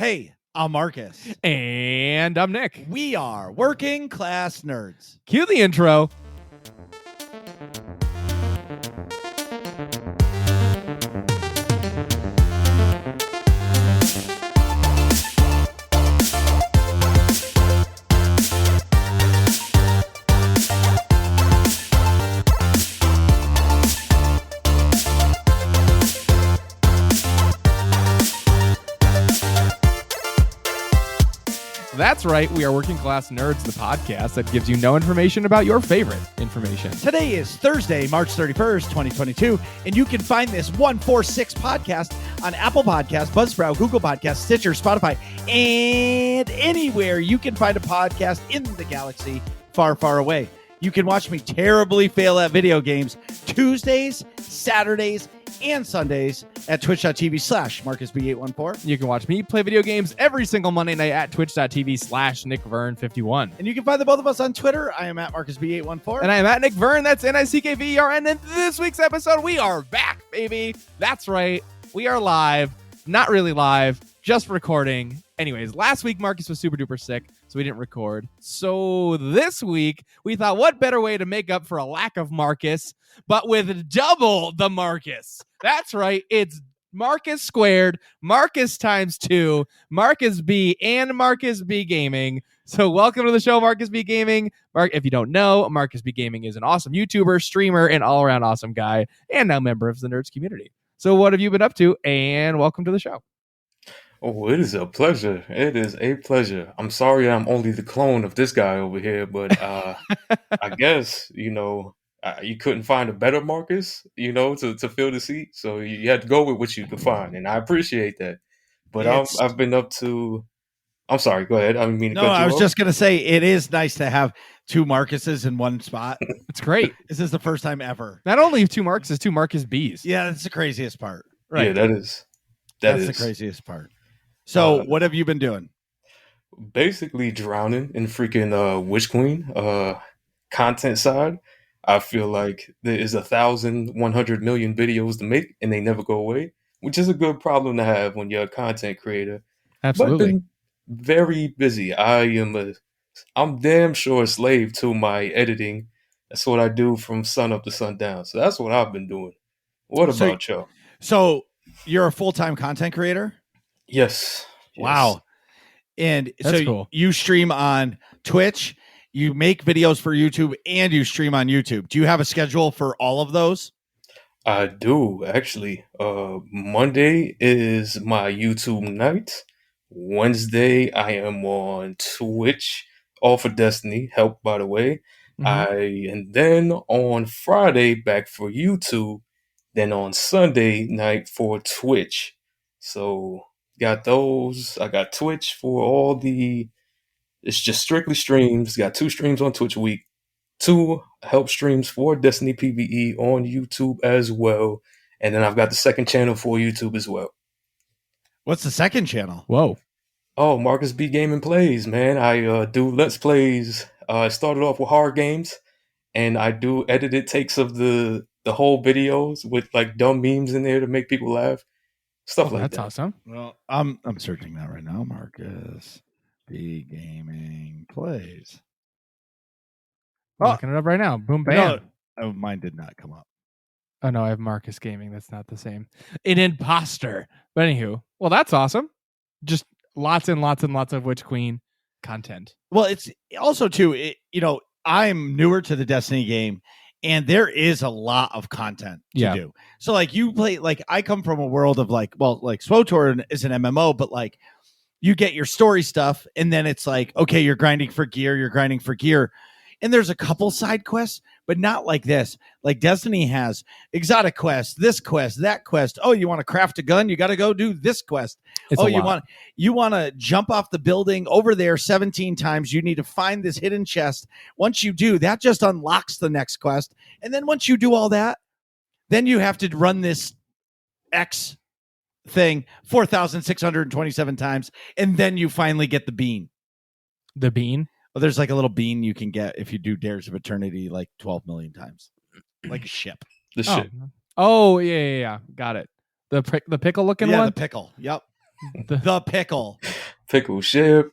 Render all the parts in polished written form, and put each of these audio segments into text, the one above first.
Hey, I'm Marcus. And I'm Nick. We are Working Class Nerds. Cue the intro. That's right. We are Working Class Nerds, the podcast that gives you no information about your favorite information. Today is Thursday, March 31st, 2022, and you can find this 146 podcast on Apple Podcasts, Buzzsprout, Google Podcasts, Stitcher, Spotify, and anywhere you can find a podcast in the galaxy far, far away. You can watch me terribly fail at video games Tuesdays, Saturdays, and Sundays at twitch.tv/MarcusB814. You can watch me play video games every single Monday night at twitch.tv/NickVern51. And you can find the both of us on Twitter. I am at MarcusB814. And I am at Nick Vern. That's NICKVERN. And this week's episode, we are back, baby. That's right. We are live. Not really live, just recording. Anyways, last week Marcus was super duper sick, so we didn't record. So this week, we thought, what better way to make up for a lack of Marcus, but with double the Marcus. That's right. It's Marcus squared, Marcus times 2, Marcus B, and Marcus B Gaming. So welcome to the show, Marcus B Gaming. If you don't know, Marcus B Gaming is an awesome YouTuber, streamer, and all-around awesome guy, and now member of the Nerds community. So what have you been up to? And welcome to the show. Oh, it is a pleasure. It is a pleasure. I'm sorry I'm only the clone of this guy over here, but I guess, you couldn't find a better Marcus, to fill the seat. So you had to go with what you could find, and I appreciate that. But I've been up to... I'm sorry, go ahead. I didn't mean to cut you I was off. just going to say, it is nice to have two Marcuses in one spot. It's great. This is the first time ever. Not only two Marcuses, two Marcus Bs. Yeah, that's the craziest part. Right. Yeah, that is. That's the craziest part. So what have you been doing? Basically drowning in freaking Witch Queen content side. I feel like there is 1,100 million videos to make and they never go away, which is a good problem to have when you're a content creator. Absolutely. But I've been very busy. I'm damn sure a slave to my editing. That's what I do from sun up to sundown. So that's what I've been doing. What about y'all? So you're a full-time content creator? Yes. Wow. And that's so cool. You stream on Twitch, you make videos for YouTube, and you stream on YouTube. Do you have a schedule for all of those? I do, actually. Monday is my YouTube night. Wednesday, I am on Twitch, all for Destiny, help, by the way. Mm-hmm. And then on Friday, back for YouTube. Then on Sunday night for Twitch. So... got those. I got Twitch for it's just strictly streams. Got 2 streams on Twitch a week, 2 help streams for Destiny PvE on YouTube as well. And then I've got the second channel for YouTube as well. What's the second channel? Whoa. Oh, Marcus B Gaming Plays, man. I do Let's Plays. I started off with horror games, and I do edited takes of the whole videos with like dumb memes in there to make people laugh. Stuff like that's that. Awesome. Well, I'm searching that right now. Marcus B Gaming Plays. Looking it up right now. Boom, bam. No, mine did not come up. Oh, no, I have Marcus Gaming. That's not the same. An imposter. But anywho, well, that's awesome. Just lots and lots and lots of Witch Queen content. Well, it's also, too, I'm newer to the Destiny game, and there is a lot of content to do. So, like, you play, like, I come from a world of, like, SWTOR is an MMO, but, like, you get your story stuff, and then it's like, okay, you're grinding for gear, and there's a couple side quests, but not like this. Like, Destiny has exotic quests, this quest, that quest. Oh, you want to craft a gun? You got to go do this quest. You want to jump off the building over there 17 times. You need to find this hidden chest. Once you do, that just unlocks the next quest. And then once you do all that, then you have to run this X thing 4,627 times. And then you finally get the bean. The bean? Well, there's like a little bean you can get if you do Dares of Eternity like 12 million times. Like a ship. The ship. Oh, yeah. Got it. The pickle looking one? Yeah, the pickle. Yep. The pickle. Pickle ship.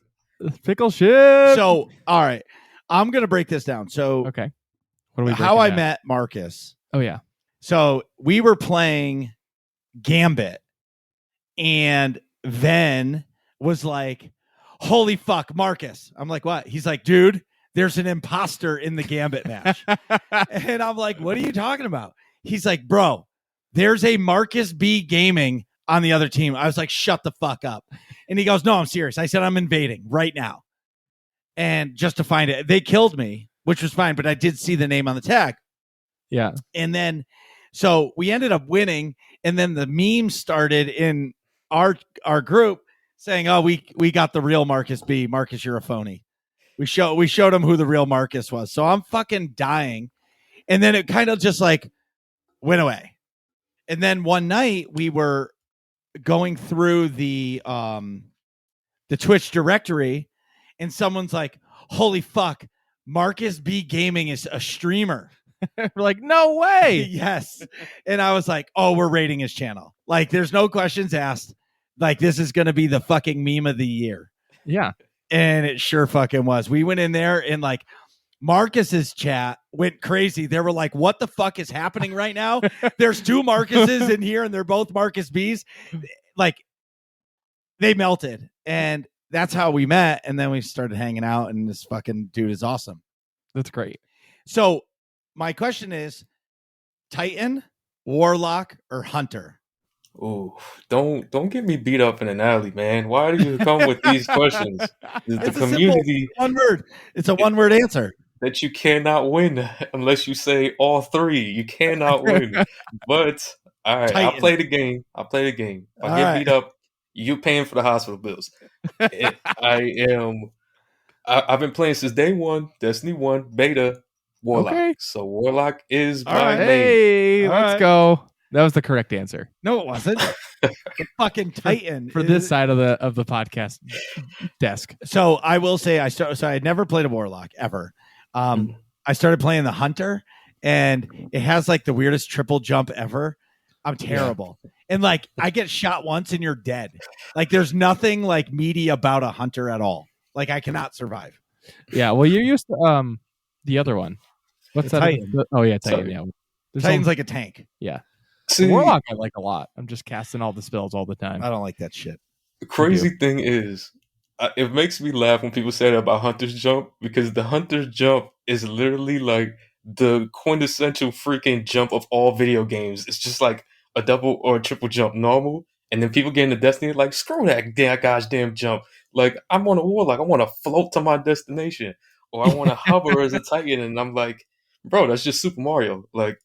Pickle ship. So, all right, I'm gonna break this down. So, okay. What are we? how I breaking down? met Marcus. Oh yeah. So we were playing Gambit, and Ven was like, "Holy fuck, Marcus!" I'm like, "What?" He's like, "Dude, there's an imposter in the Gambit match," and I'm like, "What are you talking about?" He's like, "Bro, there's a Marcus B Gaming on the other team." I was like, "Shut the fuck up," and he goes, "No, I'm serious." I said, "I'm invading right now," and just to find it, they killed me, which was fine, but I did see the name on the tag. Yeah. And then, so we ended up winning, and then the memes started in our group saying, "Oh, we got the real Marcus B. Marcus, you're a phony." We showed him who the real Marcus was. So I'm fucking dying, and then it kind of just like went away. And then one night we were going through the Twitch directory, and someone's like, "Holy fuck, Marcus B Gaming is a streamer." We're like, no way. Yes. And I was like, "Oh, we're rating his channel. Like, there's no questions asked. Like, this is going to be the fucking meme of the year." Yeah. And it sure fucking was. We went in there, and like Marcus's chat went crazy. They were like, "What the fuck is happening right now? There's two Marcuses in here, and they're both Marcus B's." Like, they melted. And that's how we met. And then we started hanging out, and this fucking dude is awesome. That's great. So my question is, Titan, Warlock, or Hunter? Ooh, don't get me beat up in an alley, man. Why do you come with these questions? The It's a community, one word. It's a one word answer. that you cannot win unless you say all three. You cannot win. But all right, Titan. I'll play the game. If I All get right. beat up, you paying for the hospital bills. I've been playing since day one, Destiny 1, beta, Warlock. Okay. So Warlock is All my right. main. Hey, All let's right. go. That was the correct answer No, it wasn't. The fucking Titan for this side of the podcast desk. So I will say, so I had never played a Warlock ever. I started playing the Hunter, and it has like the weirdest triple jump ever. I'm terrible. And like, I get shot once and you're dead. Like, there's nothing like meaty about a Hunter at all. Like, I cannot survive. Yeah. Well, you're used to the other one. What's The that? Titan. Oh yeah, Titan. Sorry. Yeah. There's Titan's some- like a tank. yeah. See, Warlock I like a lot. I'm just casting all the spells all the time. I don't like that shit. the crazy thing is, it makes me laugh when people say that about Hunter's jump, because the Hunter's jump is literally like the quintessential freaking jump of all video games. It's just like a double or a triple jump normal, and then people get into Destiny like, screw that gosh damn jump. Like, I'm on a Warlock, I want to float to my destination, or I want to hover as a Titan, and I'm like, bro, that's just Super Mario. Like,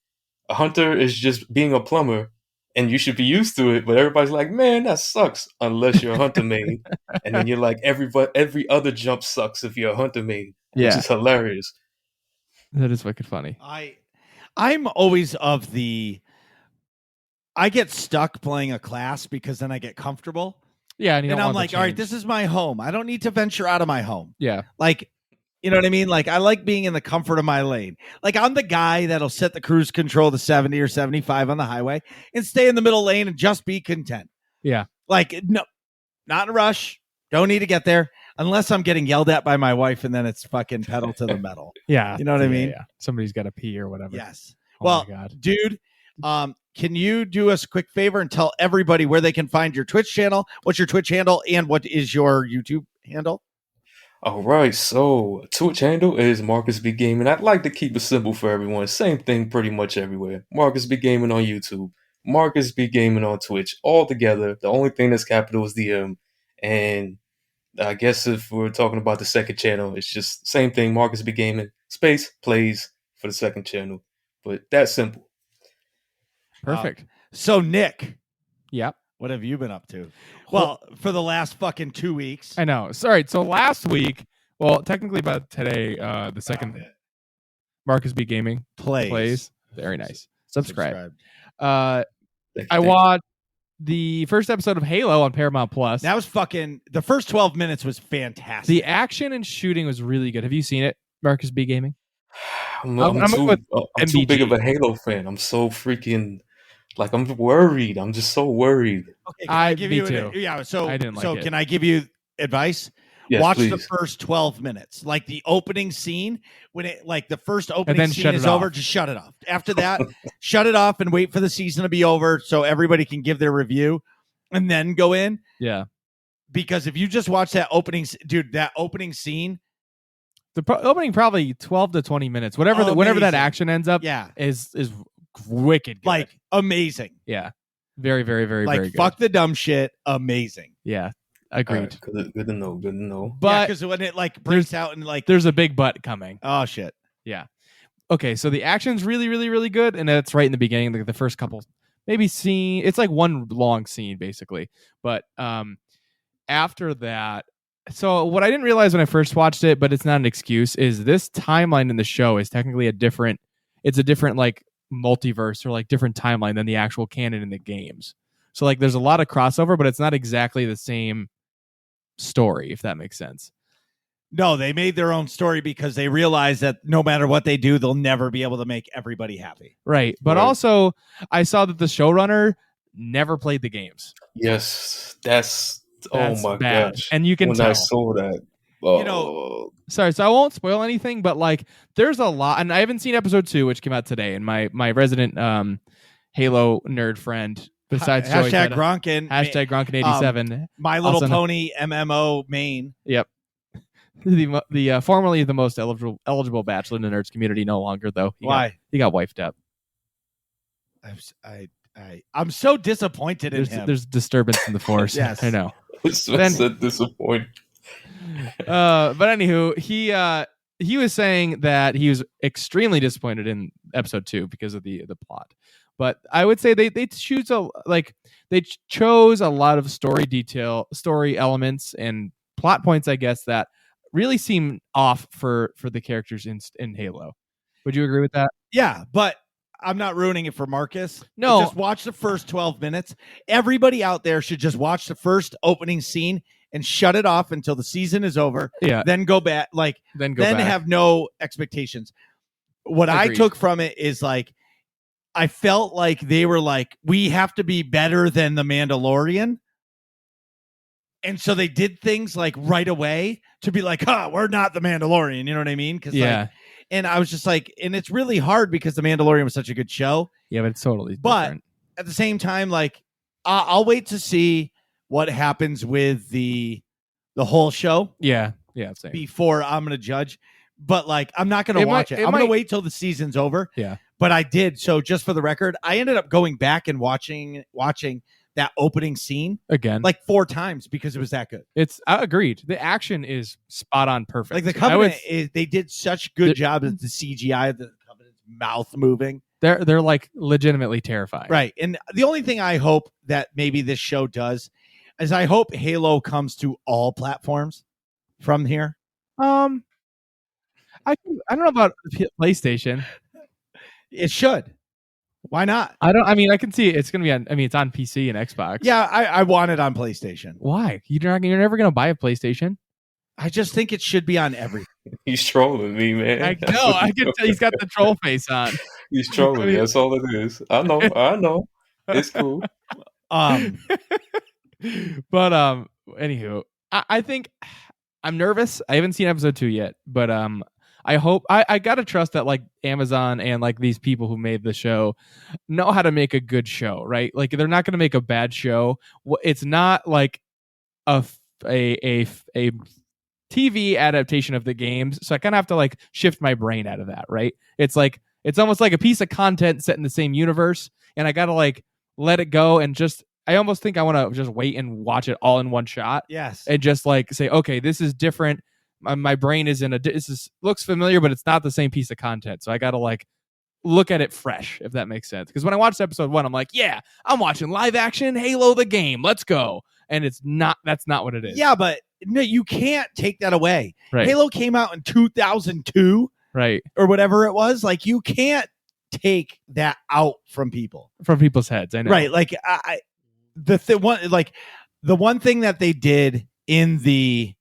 a Hunter is just being a plumber, and you should be used to it. But everybody's like, man, that sucks unless you're a Hunter main. And then you're like, every other jump sucks if you're a Hunter main, which Yeah. is hilarious. That is wicked funny. I'm always of the, I get stuck playing a class because then I get comfortable. Yeah, and I'm like, all right, this is my home. I don't need to venture out of my home. Yeah. Like, you know what I mean? Like, I like being in the comfort of my lane. Like, I'm the guy that'll set the cruise control to 70 or 75 on the highway and stay in the middle lane and just be content. Yeah. Like, no, not in a rush. Don't need to get there unless I'm getting yelled at by my wife, and then it's fucking pedal to the metal. Yeah. You know what I mean? Yeah. Somebody's got to pee or whatever. Yes. Oh Well, my God. dude, can you do us a quick favor and tell everybody where they can find your Twitch channel? What's your Twitch handle, and what is your YouTube handle? All right, so Twitch handle is Marcus B Gaming. I'd like to keep it simple for everyone. Same thing pretty much everywhere. Marcus B Gaming on YouTube, Marcus B Gaming on Twitch, all together. The only thing that's capital is the M. And I guess if we're talking about the second channel, it's just same thing, Marcus B Gaming, space, plays for the second channel. But that's simple. Perfect. So, Nick, Yep. what have you been up to? Well, for the last fucking 2 weeks. I know. Sorry. So last week, well, technically about today, the second Marcus B Gaming plays. Very nice. Subscribe. I watched the first episode of Halo on Paramount Plus. That was fucking, the first 12 minutes was fantastic. The action and shooting was really good. Have you seen it, Marcus B Gaming? I'm with too big MBG. of a Halo fan. I'm so freaking, like, I'm worried. I'm just so worried. Okay, can I give me you too. yeah, so I didn't like so it. can I give you advice. Yes, Watch please. the first 12 minutes, like the opening scene. When it, like the first opening then scene shut is it over, off. just shut it off. After that, shut it off and wait for the season to be over so everybody can give their review and then go in. Yeah. Because if you just watch that opening, dude, that opening scene, The opening probably 12 to 20 minutes, whenever whenever that Amazing. action ends up, yeah, is wicked good. like amazing. Yeah, very, very, very, Like very good. fuck the dumb shit, amazing. Yeah, All agreed. right, good to know. Good to know. But because when it like breaks out and like, there's a big but coming. oh shit, Okay, so the action's really, really, really good, and that's right in the beginning, like the first couple, maybe scene. It's like one long scene basically, but after that. So what I didn't realize when I first watched it, but it's not an excuse, is this timeline in the show is technically a different like multiverse or like different timeline than the actual canon in the games. So like there's a lot of crossover, but it's not exactly the same story, if that makes sense. no, they made their own story because they realized that no matter what they do, they'll never be able to make everybody happy. Right. But Right. also I saw that the showrunner never played the games. Yes, that's That's oh my bad. gosh. And you can When tell. I saw that, You know, Sorry, so I won't spoil anything, but like there's a lot, and I haven't seen episode 2, which came out today, and my resident Halo nerd friend besides Joey hashtag said, Gronkin, hashtag Gronkin87. My Little also- Pony MMO main. Yep. The formerly the most eligible bachelor in the nerds community, no longer though. Why? He got wifed up. I'm so disappointed in him. There's disturbance in the force. Yes. I know. it's Then- so disappointing. But anywho, he was saying that he was extremely disappointed in episode 2 because of the plot. But I would say they chose a lot of story elements and plot points, I guess, that really seem off for the characters in Halo. Would you agree with that? Yeah, but I'm not ruining it for Marcus. No. Just watch the first 12 minutes. Everybody out there should just watch the first opening scene and shut it off until the season is over. Yeah. Then go back. Like, Then go then back. have no expectations. What I Agreed. took from it is like, I felt like they were like, we have to be better than the Mandalorian. And so they did things like right away to be like, we're not the Mandalorian. You know what I mean? Because yeah. and I was just like, and it's really hard because the Mandalorian was such a good show. Yeah, but it's totally But different. at the same time, like, I'll wait to see what happens with the whole show Yeah, same. before I'm going to judge. But like, I'm not going to It watch might- it. it I'm going to might- wait till the season's over. Yeah. But I did. So just for the record, I ended up going back and watching that opening scene Again, like 4 times because it was that good. I agreed. The action is spot on perfect. Like the I would- Covenant, they did such good job at the CGI of the Covenant's mouth moving. they're like legitimately terrifying. Right. And the only thing I hope that maybe this show does is I hope Halo comes to all platforms from here. I don't know about PlayStation. It should. Why not? I mean, I can see it's gonna be on. I mean, it's on PC and Xbox. Yeah, I want it on PlayStation. Why? You're never gonna buy a PlayStation. I just think it should be on everything. He's trolling me, man. I know. I can tell he's got the troll face on. He's trolling me. That's all it is. I know. It's cool. But anywho, I think I'm nervous. I haven't seen episode 2 yet, but I hope I gotta trust that like Amazon and like these people who made the show know how to make a good show, right? Like they're not gonna make a bad show. It's not like a TV adaptation of the games, so I kind of have to like shift my brain out of that, right? It's like it's almost like a piece of content set in the same universe, and I gotta like let it go and just. I almost think I want to just wait and watch it all in one shot. Yes. And just like say, okay, this is different. My brain is looks familiar, but it's not the same piece of content. So I got to like look at it fresh, if that makes sense. Because when I watched episode 1, I'm like, yeah, I'm watching live action Halo the game. Let's go. And it's not. That's not what it is. Yeah, but no, you can't take that away. Right. Halo came out in 2002 Right. or whatever it was. Like you can't take that out from people. From people's heads. I know. Right. Like the one thing that they did in the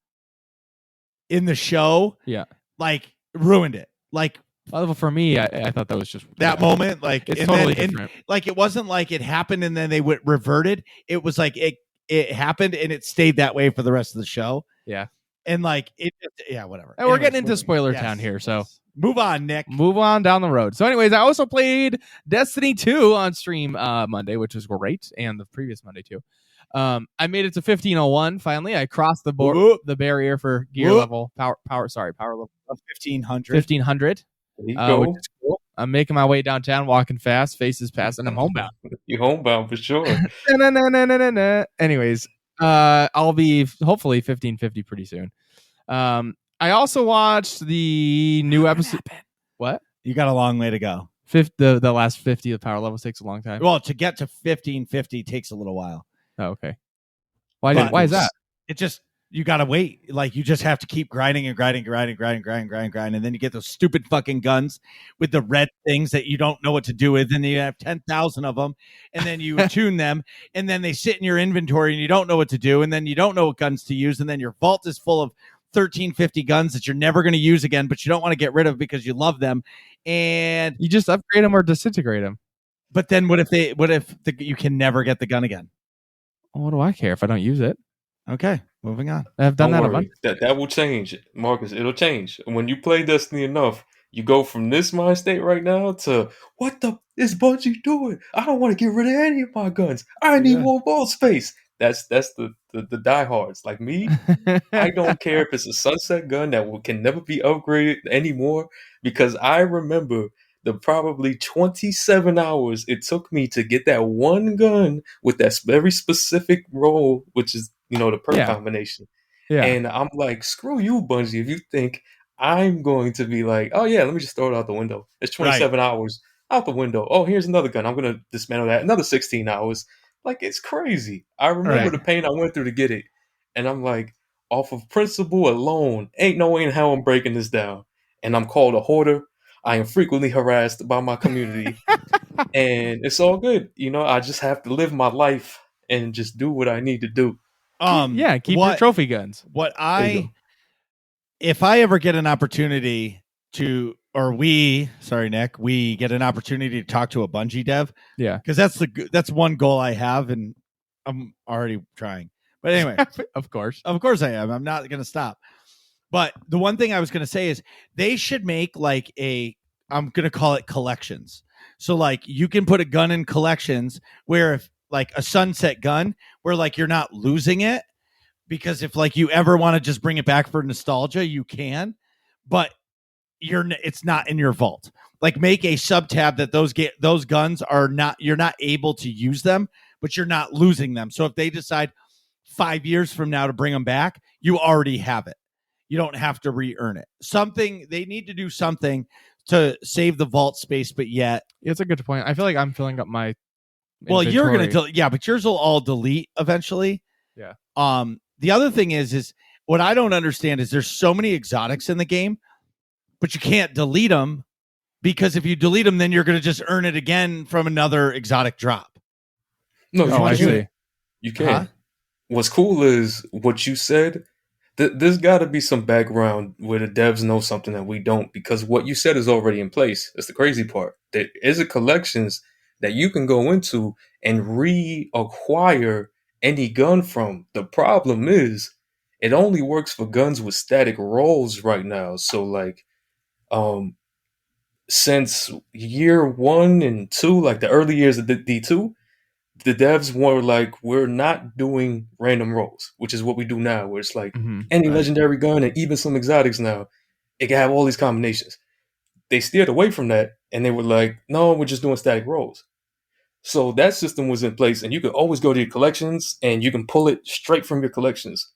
show, Yeah. like ruined it. Like Well, for me, I thought that was just that moment, like It's and totally then- and, different. like it wasn't like it happened and then they reverted. It was like it happened and it stayed that way for the rest of the show. Yeah. And like it, yeah, whatever. And we're Anyways, getting into spoiler town here, so move on, Nick. Move on down the road. So, anyways, I also played Destiny 2 on stream Monday, which was great, and the previous Monday too. I made it to 1501. Finally, I crossed the barrier for gear level power level of 1500. 1500. There you go. Which is cool. I'm making my way downtown, walking fast, faces past, and I'm homebound. You're homebound for sure. Anyways, I'll be hopefully 1550 pretty soon. I also watched the new episode. What? You got a long way to go. The last 50 of power levels takes a long time. Well, to get to 1550 takes a little while. Oh, okay. Why is that? It just, you got to wait. Like, you just have to keep grinding and grinding. And then you get those stupid fucking guns with the red things that you don't know what to do with. And you have 10,000 of them. And then you tune them. And then they sit in your inventory and you don't know what to do. And then you don't know what guns to use. And then your vault is full of 1350 guns that you're never going to use again, but you don't want to get rid of because you love them. And you just upgrade them or disintegrate them. But then what if you can never get the gun again? Well, what do I care if I don't use it? Okay, moving on. I've done that a bunch. That will change, Marcus. It'll change. When you play Destiny enough, you go from this mind state right now to what the is Bungie doing? I don't want to get rid of any of my guns. I need more vault space. That's the diehards like me. I don't care if it's a sunset gun that can never be upgraded anymore, because I remember the probably 27 hours it took me to get that one gun with that very specific role, which is, the perk combination. Yeah. And I'm like, screw you, Bungie, if you think I'm going to be like, oh yeah, let me just throw it out the window. It's 27 hours out the window. Oh, here's another gun. I'm going to dismantle that. Another 16 hours. Like, it's crazy. I remember the pain I went through to get it. And I'm like, off of principle alone, ain't no way in hell I'm breaking this down. And I'm called a hoarder. I am frequently harassed by my community. And it's all good. I just have to live my life and just do what I need to do. Keep your trophy guns. If I ever get an opportunity we get an opportunity to talk to a Bungie dev. Yeah. Because that's one goal I have, and I'm already trying. But anyway. Of course I am. I'm not going to stop. But the one thing I was going to say is they should make like I'm going to call it collections. So like you can put a gun in collections where if like a sunset gun where like you're not losing it, because if like you ever want to just bring it back for nostalgia, you can, but it's not in your vault. Like make a sub tab that those guns are not, you're not able to use them, but you're not losing them. So if they decide 5 years from now to bring them back, you already have it. You don't have to re-earn it. They need to do something to save the vault space, but yet it's a good point. I feel like I'm filling up my inventory. You're going to but yours will all delete eventually. Yeah. The other thing is what I don't understand is there's so many exotics in the game, but you can't delete them, because if you delete them, then you're going to just earn it again from another exotic drop. No, I see. You can. Huh? What's cool is what you said. There's got to be some background where the devs know something that we don't, because what you said is already in place. That's the crazy part. There is a collections that you can go into and reacquire any gun from. The problem is it only works for guns with static rolls right now. So like, since year 1 and 2, like the early years of the D2, the devs were like, we're not doing random rolls, which is what we do now, where it's like any legendary gun and even some exotics now, it can have all these combinations. They steered away from that, and they were like, no, we're just doing static rolls. So that system was in place, and you could always go to your collections, and you can pull it straight from your collections.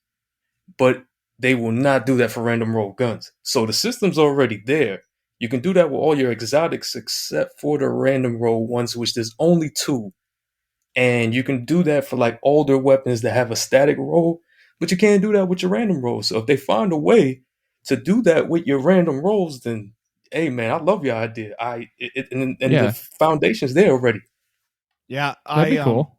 But they will not do that for random roll guns. So the system's already there. You can do that with all your exotics except for the random roll ones, which there's only 2. And you can do that for like older weapons that have a static roll, but you can't do that with your random rolls. So if they find a way to do that with your random rolls, then hey man, I love your idea. The foundation's there already. Yeah, that'd be cool.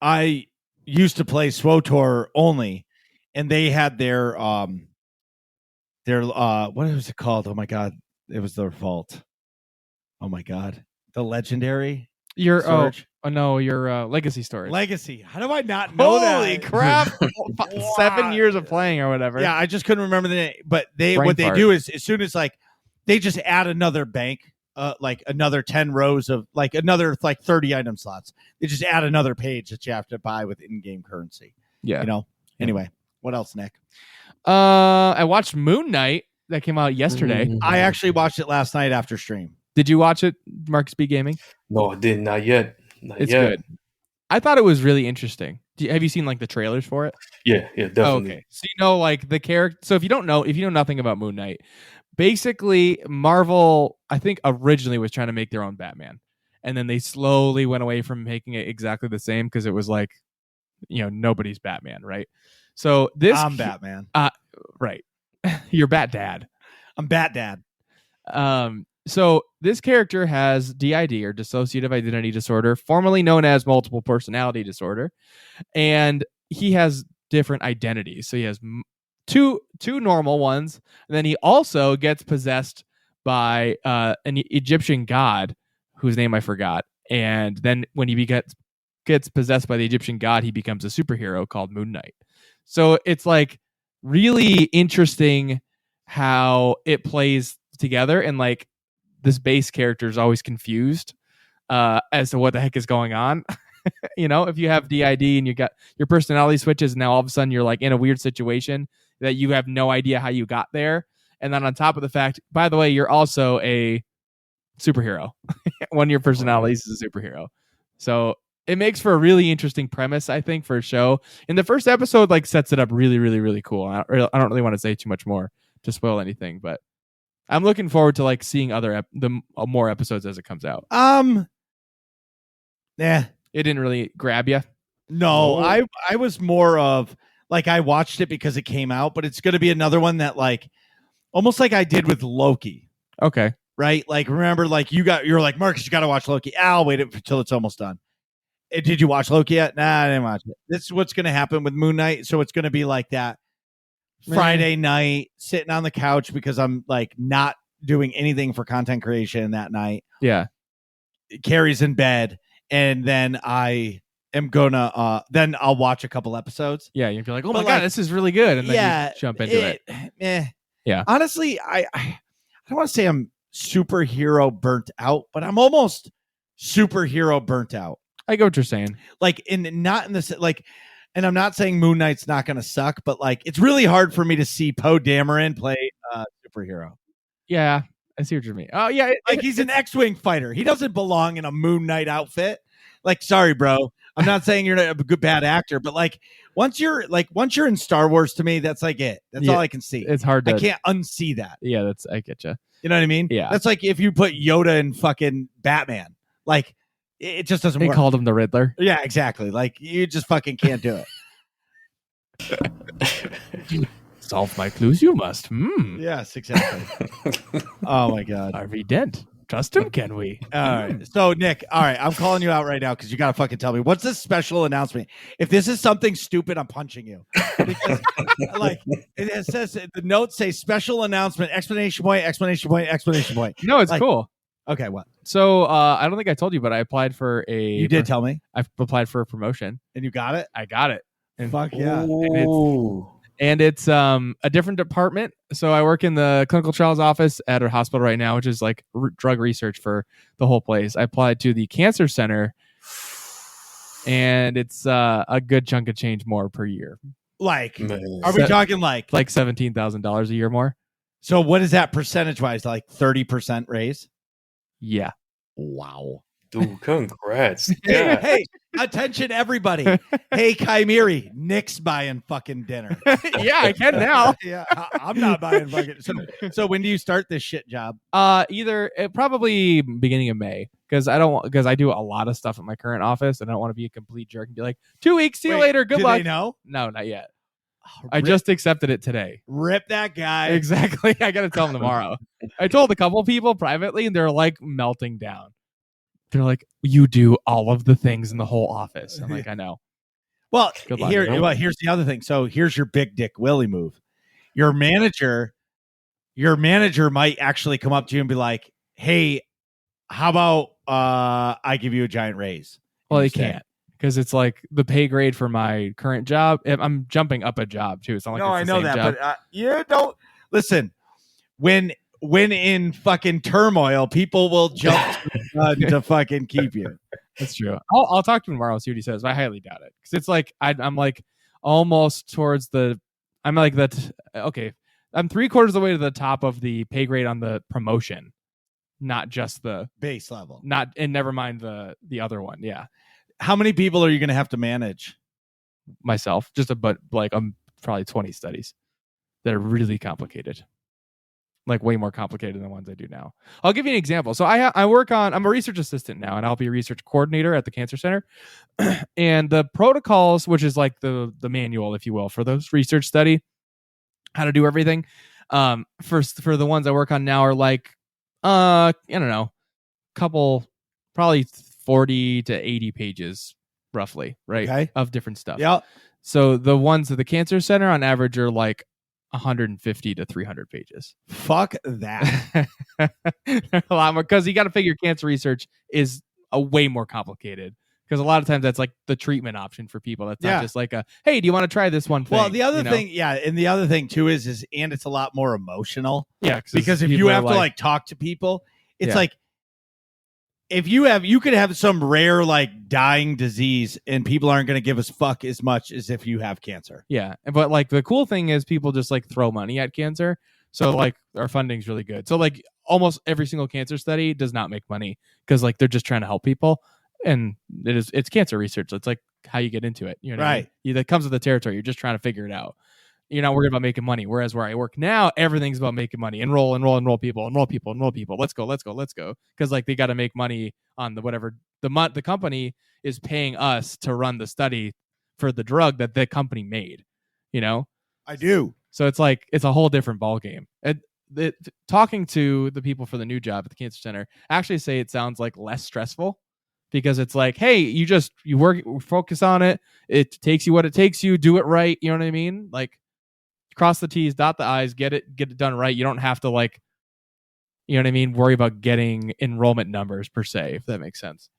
I used to play SWTOR only, and they had their what was it called? Oh my god, it was their vault. Oh my god, the legendary. Your Storage. your legacy storage. Legacy. How do I not know Holy that? crap! Wow. 7 years of playing or whatever. Yeah, I just couldn't remember the name. But Brain what they fart. do is as soon as like they just add another bank, like another 10 rows of like another like 30 item slots. They just add another page that you have to buy with in-game currency. Yeah. You know. Anyway, what else, Nick? I watched Moon Knight that came out yesterday. Mhm. I actually watched it last night after stream. Did you watch it, Marcus B Gaming? No, I did not yet. Not It's yet. good. I thought it was really interesting. Have you seen like the trailers for it? Yeah, definitely. Oh, okay. So you know like the character. So if you know nothing about Moon Knight, basically Marvel, I think originally was trying to make their own Batman, and then they slowly went away from making it exactly the same because it was like, nobody's Batman, right? So I'm Batman. right? You're Bat Dad. I'm Bat Dad. So this character has DID, or dissociative identity disorder, formerly known as multiple personality disorder, and he has different identities. So he has two normal ones, and then he also gets possessed by an Egyptian god whose name I forgot. And then when he gets possessed by the Egyptian god, he becomes a superhero called Moon Knight. So it's like really interesting how it plays together, and like this base character is always confused as to what the heck is going on. If you have DID and you got your personality switches, now all of a sudden you're like in a weird situation that you have no idea how you got there. And then on top of the fact, by the way, you're also a superhero. One of your personalities is a superhero. So it makes for a really interesting premise, I think, for a show. And the first episode like sets it up really, really, really cool. I don't really want to say too much more to spoil anything, but I'm looking forward to like seeing more episodes as it comes out. Yeah. It didn't really grab you. No, I was more of like I watched it because it came out, but it's going to be another one that like almost like I did with Loki. Okay. Right? Like remember like you're like Marcus, you got to watch Loki. I'll wait until it's almost done. Did you watch Loki yet? Nah, I didn't watch it. This is what's going to happen with Moon Knight. So it's going to be like that Friday night sitting on the couch because I'm like not doing anything for content creation that night. Yeah. Carrie's in bed, and then I am gonna then I'll watch a couple episodes. Yeah, you'd be like, oh But my god, this is really good, and then yeah, you jump into it. Yeah. Honestly, I don't want to say I'm superhero burnt out, but I'm almost superhero burnt out. I get what you're saying. Like not in this like, and I'm not saying Moon Knight's not going to suck, but like it's really hard for me to see Poe Dameron play superhero. Yeah, I see what you mean. Oh yeah, he's an X-wing fighter. He doesn't belong in a Moon Knight outfit. Like, sorry, bro. I'm not saying you're not a good bad actor, but like once you're in Star Wars, to me, that's like it. That's all I can see. It's hard. I can't unsee that. Yeah, I get you. You know what I mean? Yeah. That's like if you put Yoda in fucking Batman. Like, it just doesn't They work. called him the Riddler. Yeah, exactly. Like, you just fucking can't do it. Solve my clues, you must. Yes, exactly. Oh my god. Harvey Dent. Trust him, can we? All right. So, Nick, all right, I'm calling you out right now because you got to fucking tell me. What's this special announcement? If this is something stupid, I'm punching you. Because, like, it says, the notes say special announcement, exclamation point, exclamation point, exclamation point. No, it's like, cool. Okay, what? So, I don't think I told you, but I applied for You did tell me. I applied for a promotion. And you got it? I got it. And Fuck yeah. And it's a different department. So I work in the clinical trials office at a hospital right now, which is like drug research for the whole place. I applied to the cancer center, and it's a good chunk of change more per year. Like, Man. are we talking like $17,000 a year more? So what is that percentage wise? Like 30% raise? Yeah. Wow. Dude, congrats. Hey, Yeah. hey, attention everybody. Hey, Chimeri, Nick's buying fucking dinner. Yeah, I can now. Yeah, I'm not buying fucking. So when do you start this shit job? Probably beginning of May, because I do a lot of stuff at my current office, and I don't want to be a complete jerk and be like, 2 weeks, see you later, good do luck. They know? No, not yet. Oh, I just accepted it today. Rip that guy. Exactly. I got to tell them tomorrow. I told a couple people privately, and they're like melting down. They're like, you do all of the things in the whole office. I'm like, I know. Well, Good luck. here's the other thing. So here's your big dick Willie move. Your manager might actually come up to you and be like, hey, how about I give you a giant raise. Well, You they stay. can't because it's like the pay grade for my current job. I'm jumping up a job too. It's not like No, it's I the know same that, job. but you don't listen. When in fucking turmoil, people will jump to fucking keep you. That's true. I'll talk to him tomorrow, see what he says. But I highly doubt it because it's like I'm like almost towards the. I'm like that. Okay, I'm 3/4 of the way to the top of the pay grade on the promotion, not just the Base level. not and never mind the other one. Yeah, How many people are you going to have to manage? myself just but like I'm probably 20 studies that are really complicated. Like way more complicated than the ones I do now. I'll give you an example. So I work on, I'm a research assistant now, and I'll be a research coordinator at the Cancer Center. And the protocols, which is like the manual, if you will, for those research study, how to do everything. For the ones I work on now are like, I don't know, couple, probably 40 to 80 pages, roughly, right? Okay. Of different stuff. Yeah. So the ones at the Cancer Center on average are like 150 to 300 pages. Fuck that. A lot more because you got to figure cancer research is a way more complicated because a lot of times that's like the treatment option for people. That's not just like a, hey, do you want to try this one thing? Well, the other you know? thing, yeah, and the other thing too is and it's a lot more emotional. Yeah, Because if people you are have to like talk to people, it's Yeah. like if you could have some rare like dying disease and people aren't going to give us fuck as much as if you have cancer. Yeah, but like the cool thing is people just like throw money at cancer. So like our funding's really good. So like almost every single cancer study does not make money because like they're just trying to help people, and it's cancer research. So it's like how you get into it. You know what I mean? That comes with the territory. You're just trying to figure it out. You're not worried about making money. Whereas where I work now, everything's about making money. Enroll people. Let's go. Because like they got to make money on the whatever the company is paying us to run the study for the drug that the company made. You know, I do. so it's like it's a whole different ball game. Talking to the people for the new job at the Cancer Center actually say it sounds like less stressful because it's like, hey, you work, focus on it. It takes you what it takes you. Do it right. You know what I mean? Like. Cross the T's, dot the I's, get it done right. You don't have to like, you know what I mean? Worry about getting enrollment numbers per se, if that makes sense.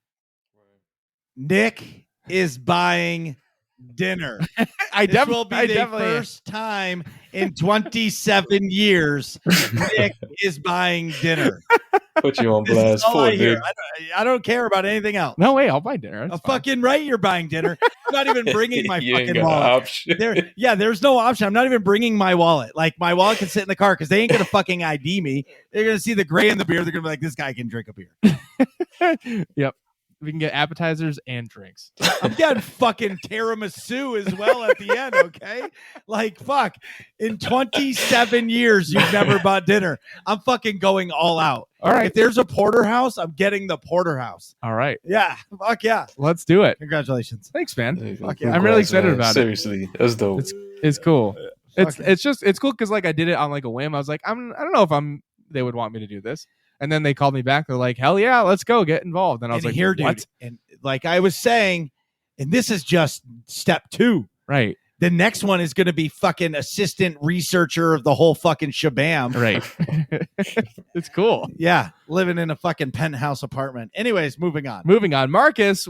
Nick is buying dinner. This will be the first time in 27 years Nick is buying dinner. Put you on This is blast all for I it, hear. Nick. I don't care about anything else. No way, I'll buy dinner. That's fine. Fucking right, you're buying dinner. I'm not even bringing my You ain't fucking got an wallet. option. There's no option. I'm not even bringing my wallet. Like my wallet can sit in the car because they ain't gonna fucking ID me. They're gonna see the gray in the beer. They're gonna be like, this guy can drink a beer. Yep. We can get appetizers and drinks. I'm getting fucking tiramisu as well at the end, okay? Like, fuck. In 27 years, you've never bought dinner. I'm fucking going all out. All right. If there's a porterhouse, I'm getting the porterhouse. All right. Yeah. Fuck yeah. Let's do it. Congratulations. Thanks, man. Fuck yeah. I'm really excited about it. Seriously, that's dope. It's cool. Fuck yeah. It's cool because like I did it on like a whim. I was like, I don't know if they would want me to do this. And then they called me back. They're like, hell yeah, let's go get involved. And I was like, here, dude. what? And like I was saying, and this is just step 2. Right. The next one is going to be fucking assistant researcher of the whole fucking shabam. Right. It's cool. Yeah. Living in a fucking penthouse apartment. Anyways, moving on. Moving on. Marcus,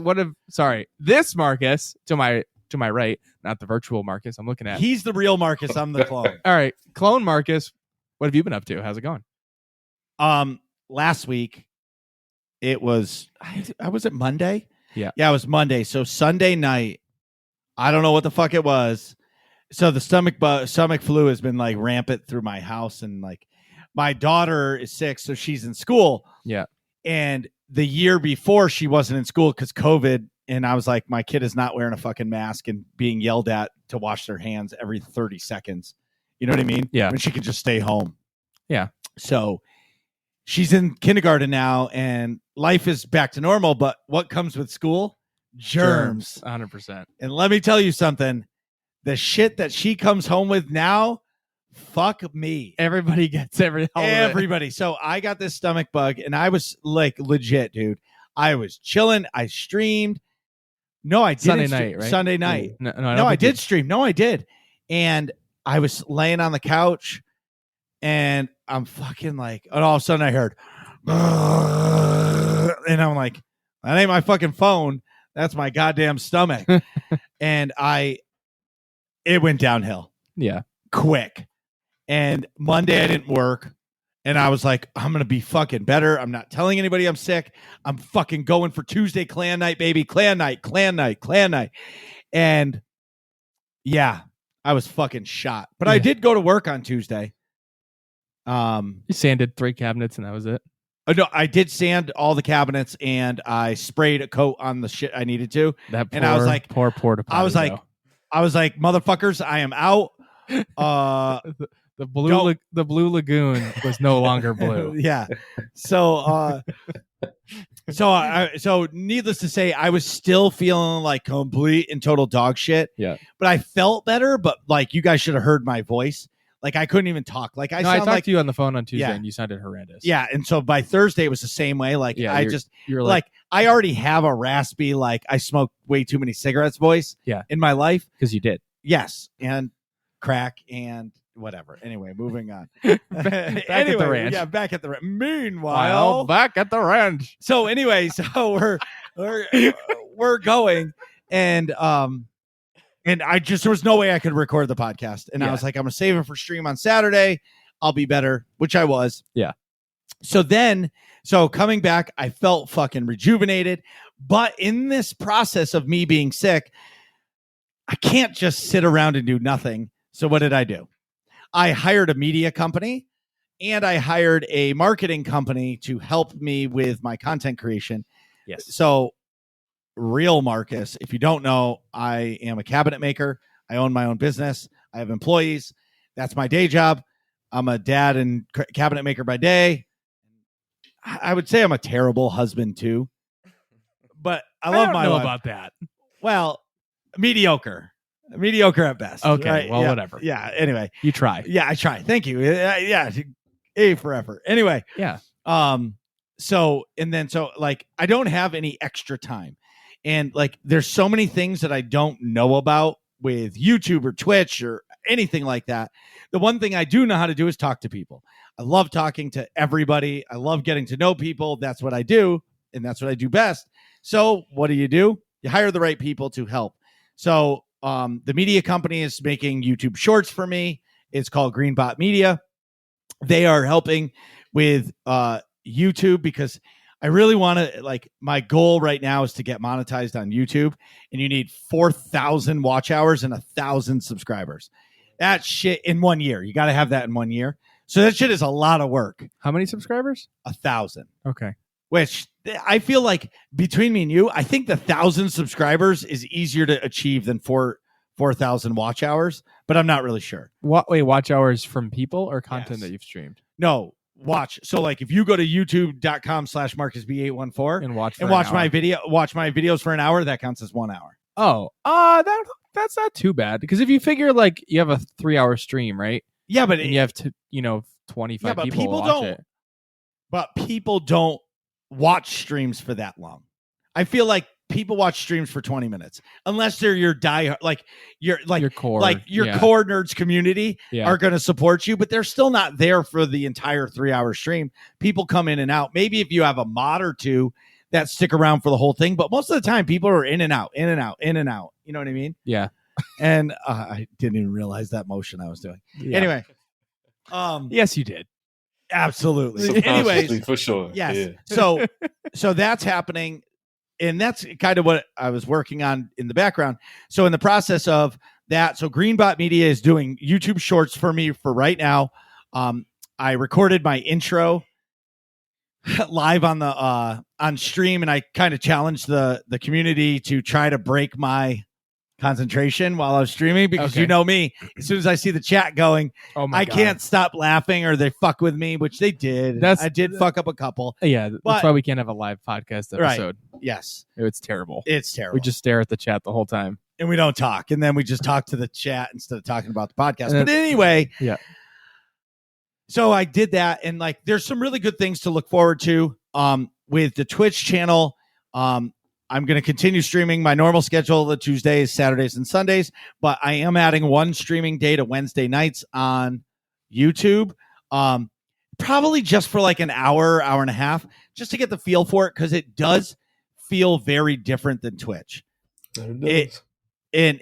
this Marcus to my right, not the virtual Marcus I'm looking at. He's the real Marcus. I'm the clone. All right. Clone Marcus, what have you been up to? How's it going? Last week it was I was it Monday? Yeah, it was Monday. So Sunday night, I don't know what the fuck it was. So the stomach flu has been like rampant through my house, and like my daughter is 6, so she's in school. Yeah. And the year before she wasn't in school because COVID, and I was like, my kid is not wearing a fucking mask and being yelled at to wash their hands every 30 seconds. You know what I mean? Yeah. When she could just stay home. Yeah. So she's in kindergarten now and life is back to normal. But what comes with school? Germs. 100%. And let me tell you something. The shit that she comes home with now, fuck me. Everybody gets everybody. So I got this stomach bug and I was like legit, dude. I was chilling. I streamed. No, I didn't. Sunday night, right? Sunday night. No, I did stream. No, I did. And I was laying on the couch and I'm fucking like, and all of a sudden I heard, And I'm like, that ain't my fucking phone. That's my goddamn stomach. And it went downhill. Yeah. Quick. And Monday I didn't work. And I was like, I'm going to be fucking better. I'm not telling anybody I'm sick. I'm fucking going for Tuesday clan night, baby. Clan night. And yeah, I was fucking shot. But I did go to work on Tuesday. You sanded 3 cabinets and that was it? No, I did sand all the cabinets and I sprayed a coat on the shit I needed to. And I was like, poor porta potty. I was like, motherfuckers, I am out. The blue lagoon was no longer blue. Yeah. So needless to say, I was still feeling like complete and total dog shit. Yeah. But I felt better, but like you guys should have heard my voice. Like I couldn't even talk. Like I talked to you on the phone on Tuesday and you sounded horrendous. Yeah. And so by Thursday it was the same way. Like you're like I already have a raspy, like I smoke way too many cigarettes voice in my life. Because you did. Yes. And crack and whatever. Anyway, moving on. Back at the ranch. Yeah, back at the ranch. Meanwhile, back at the ranch. So anyway, we're going, and I just there was no way I could record the podcast, and I was like, I'm gonna save it for stream on Saturday. I'll be better, which I was. Yeah. So coming back, I felt fucking rejuvenated, but in this process of me being sick, I can't just sit around and do nothing. So what did I do? I hired a media company and I hired a marketing company to help me with my content creation. Yes. So real Marcus, if you don't know, I am a cabinet maker. I own my own business. I have employees. That's my day job. I'm a dad and cabinet maker by day. I would say I'm a terrible husband too, but I love my wife. About that. Well, mediocre at best. Okay. Right? Well, whatever. Yeah. Anyway, you try. Yeah, I try. Thank you. Yeah. A for effort. Anyway. Yeah. So like I don't have any extra time, and like there's so many things that I don't know about with YouTube or Twitch or anything like that. The one thing I do know how to do is talk to people. I love talking to everybody. I love getting to know people. That's what I do, and that's what I do best. So what do? You hire the right people to help. So the media company is making YouTube shorts for me. It's called Greenbot Media. They are helping with YouTube because I really want to, like, my goal right now is to get monetized on YouTube, and you need 4,000 watch hours and 1,000 subscribers. That shit in 1 year. You got to have that in 1 year. So that shit is a lot of work. How many subscribers? 1,000. Okay. Which I feel like between me and you, I think the 1,000 subscribers is easier to achieve than 4,000 watch hours, but I'm not really sure. Wait, watch hours from people or content that you've streamed? No, watch. So like if you go to youtube.com/MarcusB814 and watch my videos for an hour, that counts as 1 hour. Oh, that's not too bad. Because if you figure like you have a 3-hour stream, right? Yeah, but you have to, 25 people watch it. But people don't watch streams for that long. I feel like people watch streams for 20 minutes, unless they're your core core nerds community are going to support you, but they're still not there for the entire 3-hour stream. People come in and out. Maybe if you have a mod or two that stick around for the whole thing, but most of the time people are in and out. You know what I mean? Yeah. And I didn't even realize that motion I was doing. Yeah. Anyway. Yes, you did. Absolutely. Anyways, for sure. Yes. Yeah. So that's happening. And that's kind of what I was working on in the background. So in the process of that, so Greenbot Media is doing YouTube shorts for me for right now. I recorded my intro live on the on stream, and I kind of challenged the community to try to break my concentration while I was streaming, because you know me, as soon as I see the chat going, I can't stop laughing, or they fuck with me, which they did. I did fuck up a couple. Yeah, that's why we can't have a live podcast episode. Right. Yes. It's terrible. It's terrible. We just stare at the chat the whole time. And we don't talk. And then we just talk to the chat instead of talking about the podcast. But anyway. Yeah. So I did that. And like, there's some really good things to look forward to with the Twitch channel. I'm going to continue streaming my normal schedule the Tuesdays, Saturdays, and Sundays, but I am adding one streaming day to Wednesday nights on YouTube. Probably just for like an hour and a half just to get the feel for it, because it does feel very different than Twitch. And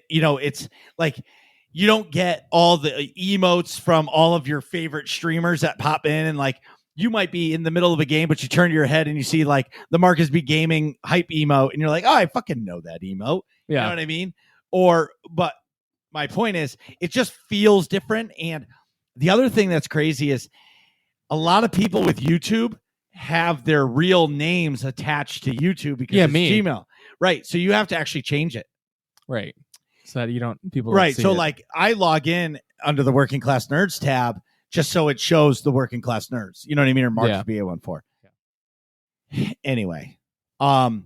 it's like you don't get all the emotes from all of your favorite streamers that pop in, and like you might be in the middle of a game, but you turn your head and you see like the Marcus B Gaming hype emote, and you're like, oh, I fucking know that emote. Yeah. You know what I mean? But my point is, it just feels different. And the other thing that's crazy is a lot of people with YouTube have their real names attached to YouTube because it's Gmail. Right. So you have to actually change it. Right. So that you don't, people right. Don't see so it. like I log in under the Working Class Nerds tab just so it shows the Working Class Nerds. You know what I mean? Or Marcus BA14. Yeah. Anyway. And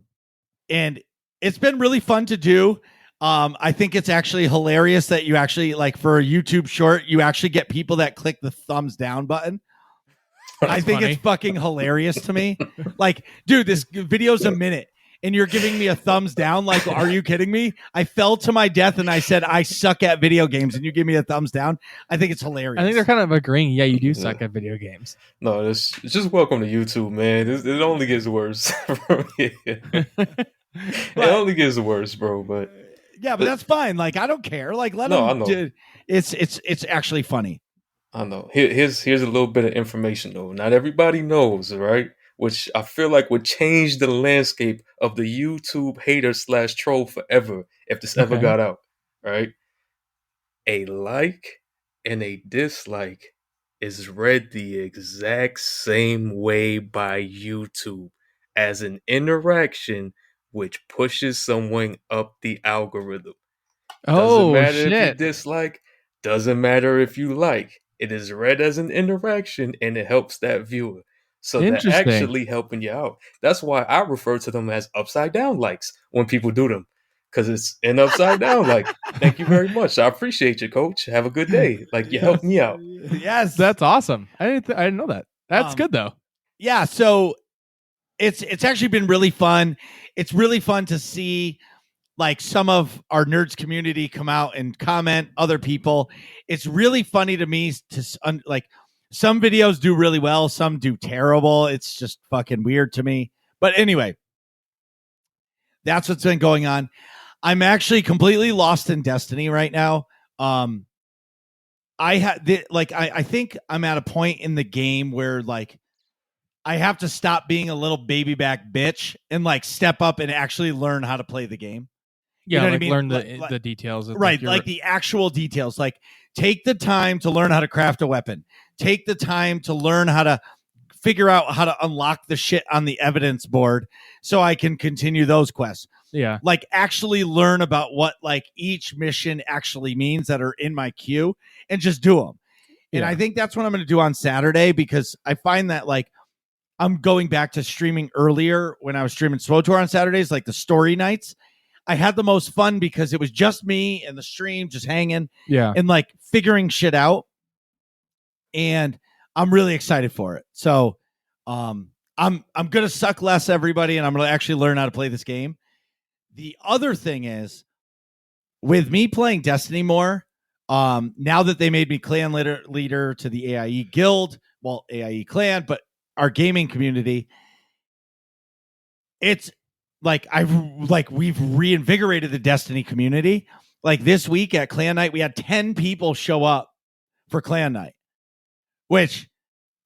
it's been really fun to do. I think it's actually hilarious that you actually, like, for a YouTube short, you actually get people that click the thumbs down button. I think it's fucking hilarious to me. Like, dude, this video's a minute and you're giving me a thumbs down. Like, are you kidding me? I fell to my death and I said, I suck at video games, and you give me a thumbs down. I think it's hilarious. I think they're kind of agreeing. Yeah, you do suck at video games. No, it's just welcome to YouTube, man. It only gets worse. It only gets worse, bro. But yeah, but that's fine. Like, I don't care. Like, let them. I know. It's actually funny. I know. Here's a little bit of information though. Not everybody knows, right? Which I feel like would change the landscape of the YouTube hater / troll forever if this ever got out, right? A like and a dislike is read the exact same way by YouTube as an interaction which pushes someone up the algorithm. Doesn't matter if you dislike, doesn't matter if you like. It is read as an interaction and it helps that viewer. So they're actually helping you out. That's why I refer to them as upside down likes when people do them. Because it's an upside down like. Thank you very much. I appreciate you, coach. Have a good day. Like, you helped me out. Yes. That's awesome. I didn't know that. That's good though. Yeah, so it's actually been really fun. It's really fun to see like some of our nerds community come out and comment, other people. It's really funny to me to like some videos do really well, some do terrible. It's just fucking weird to me. But anyway, that's what's been going on. I'm actually completely lost in Destiny right now. I think I'm at a point in the game where like I have to stop being a little baby back bitch and like step up and actually learn how to play the game. Yeah, you know like what I mean? Learn the details. Of right, like the actual details. Like, take the time to learn how to craft a weapon. Take the time to learn how to figure out how to unlock the shit on the evidence board so I can continue those quests. Yeah. Like, actually learn about what like each mission actually means that are in my queue and just do them. And I think that's what I'm going to do on Saturday, because I find that like I'm going back to streaming earlier when I was streaming SWTOR on Saturdays, like the story nights. I had the most fun because it was just me and the stream just hanging and like figuring shit out. And I'm really excited for it. So I'm going to suck less, everybody, and I'm going to actually learn how to play this game. The other thing is, with me playing Destiny more, now that they made me clan leader to the AIE guild, well, AIE clan, but our gaming community, it's we've reinvigorated the Destiny community. Like this week at Clan Night, we had 10 people show up for Clan Night, which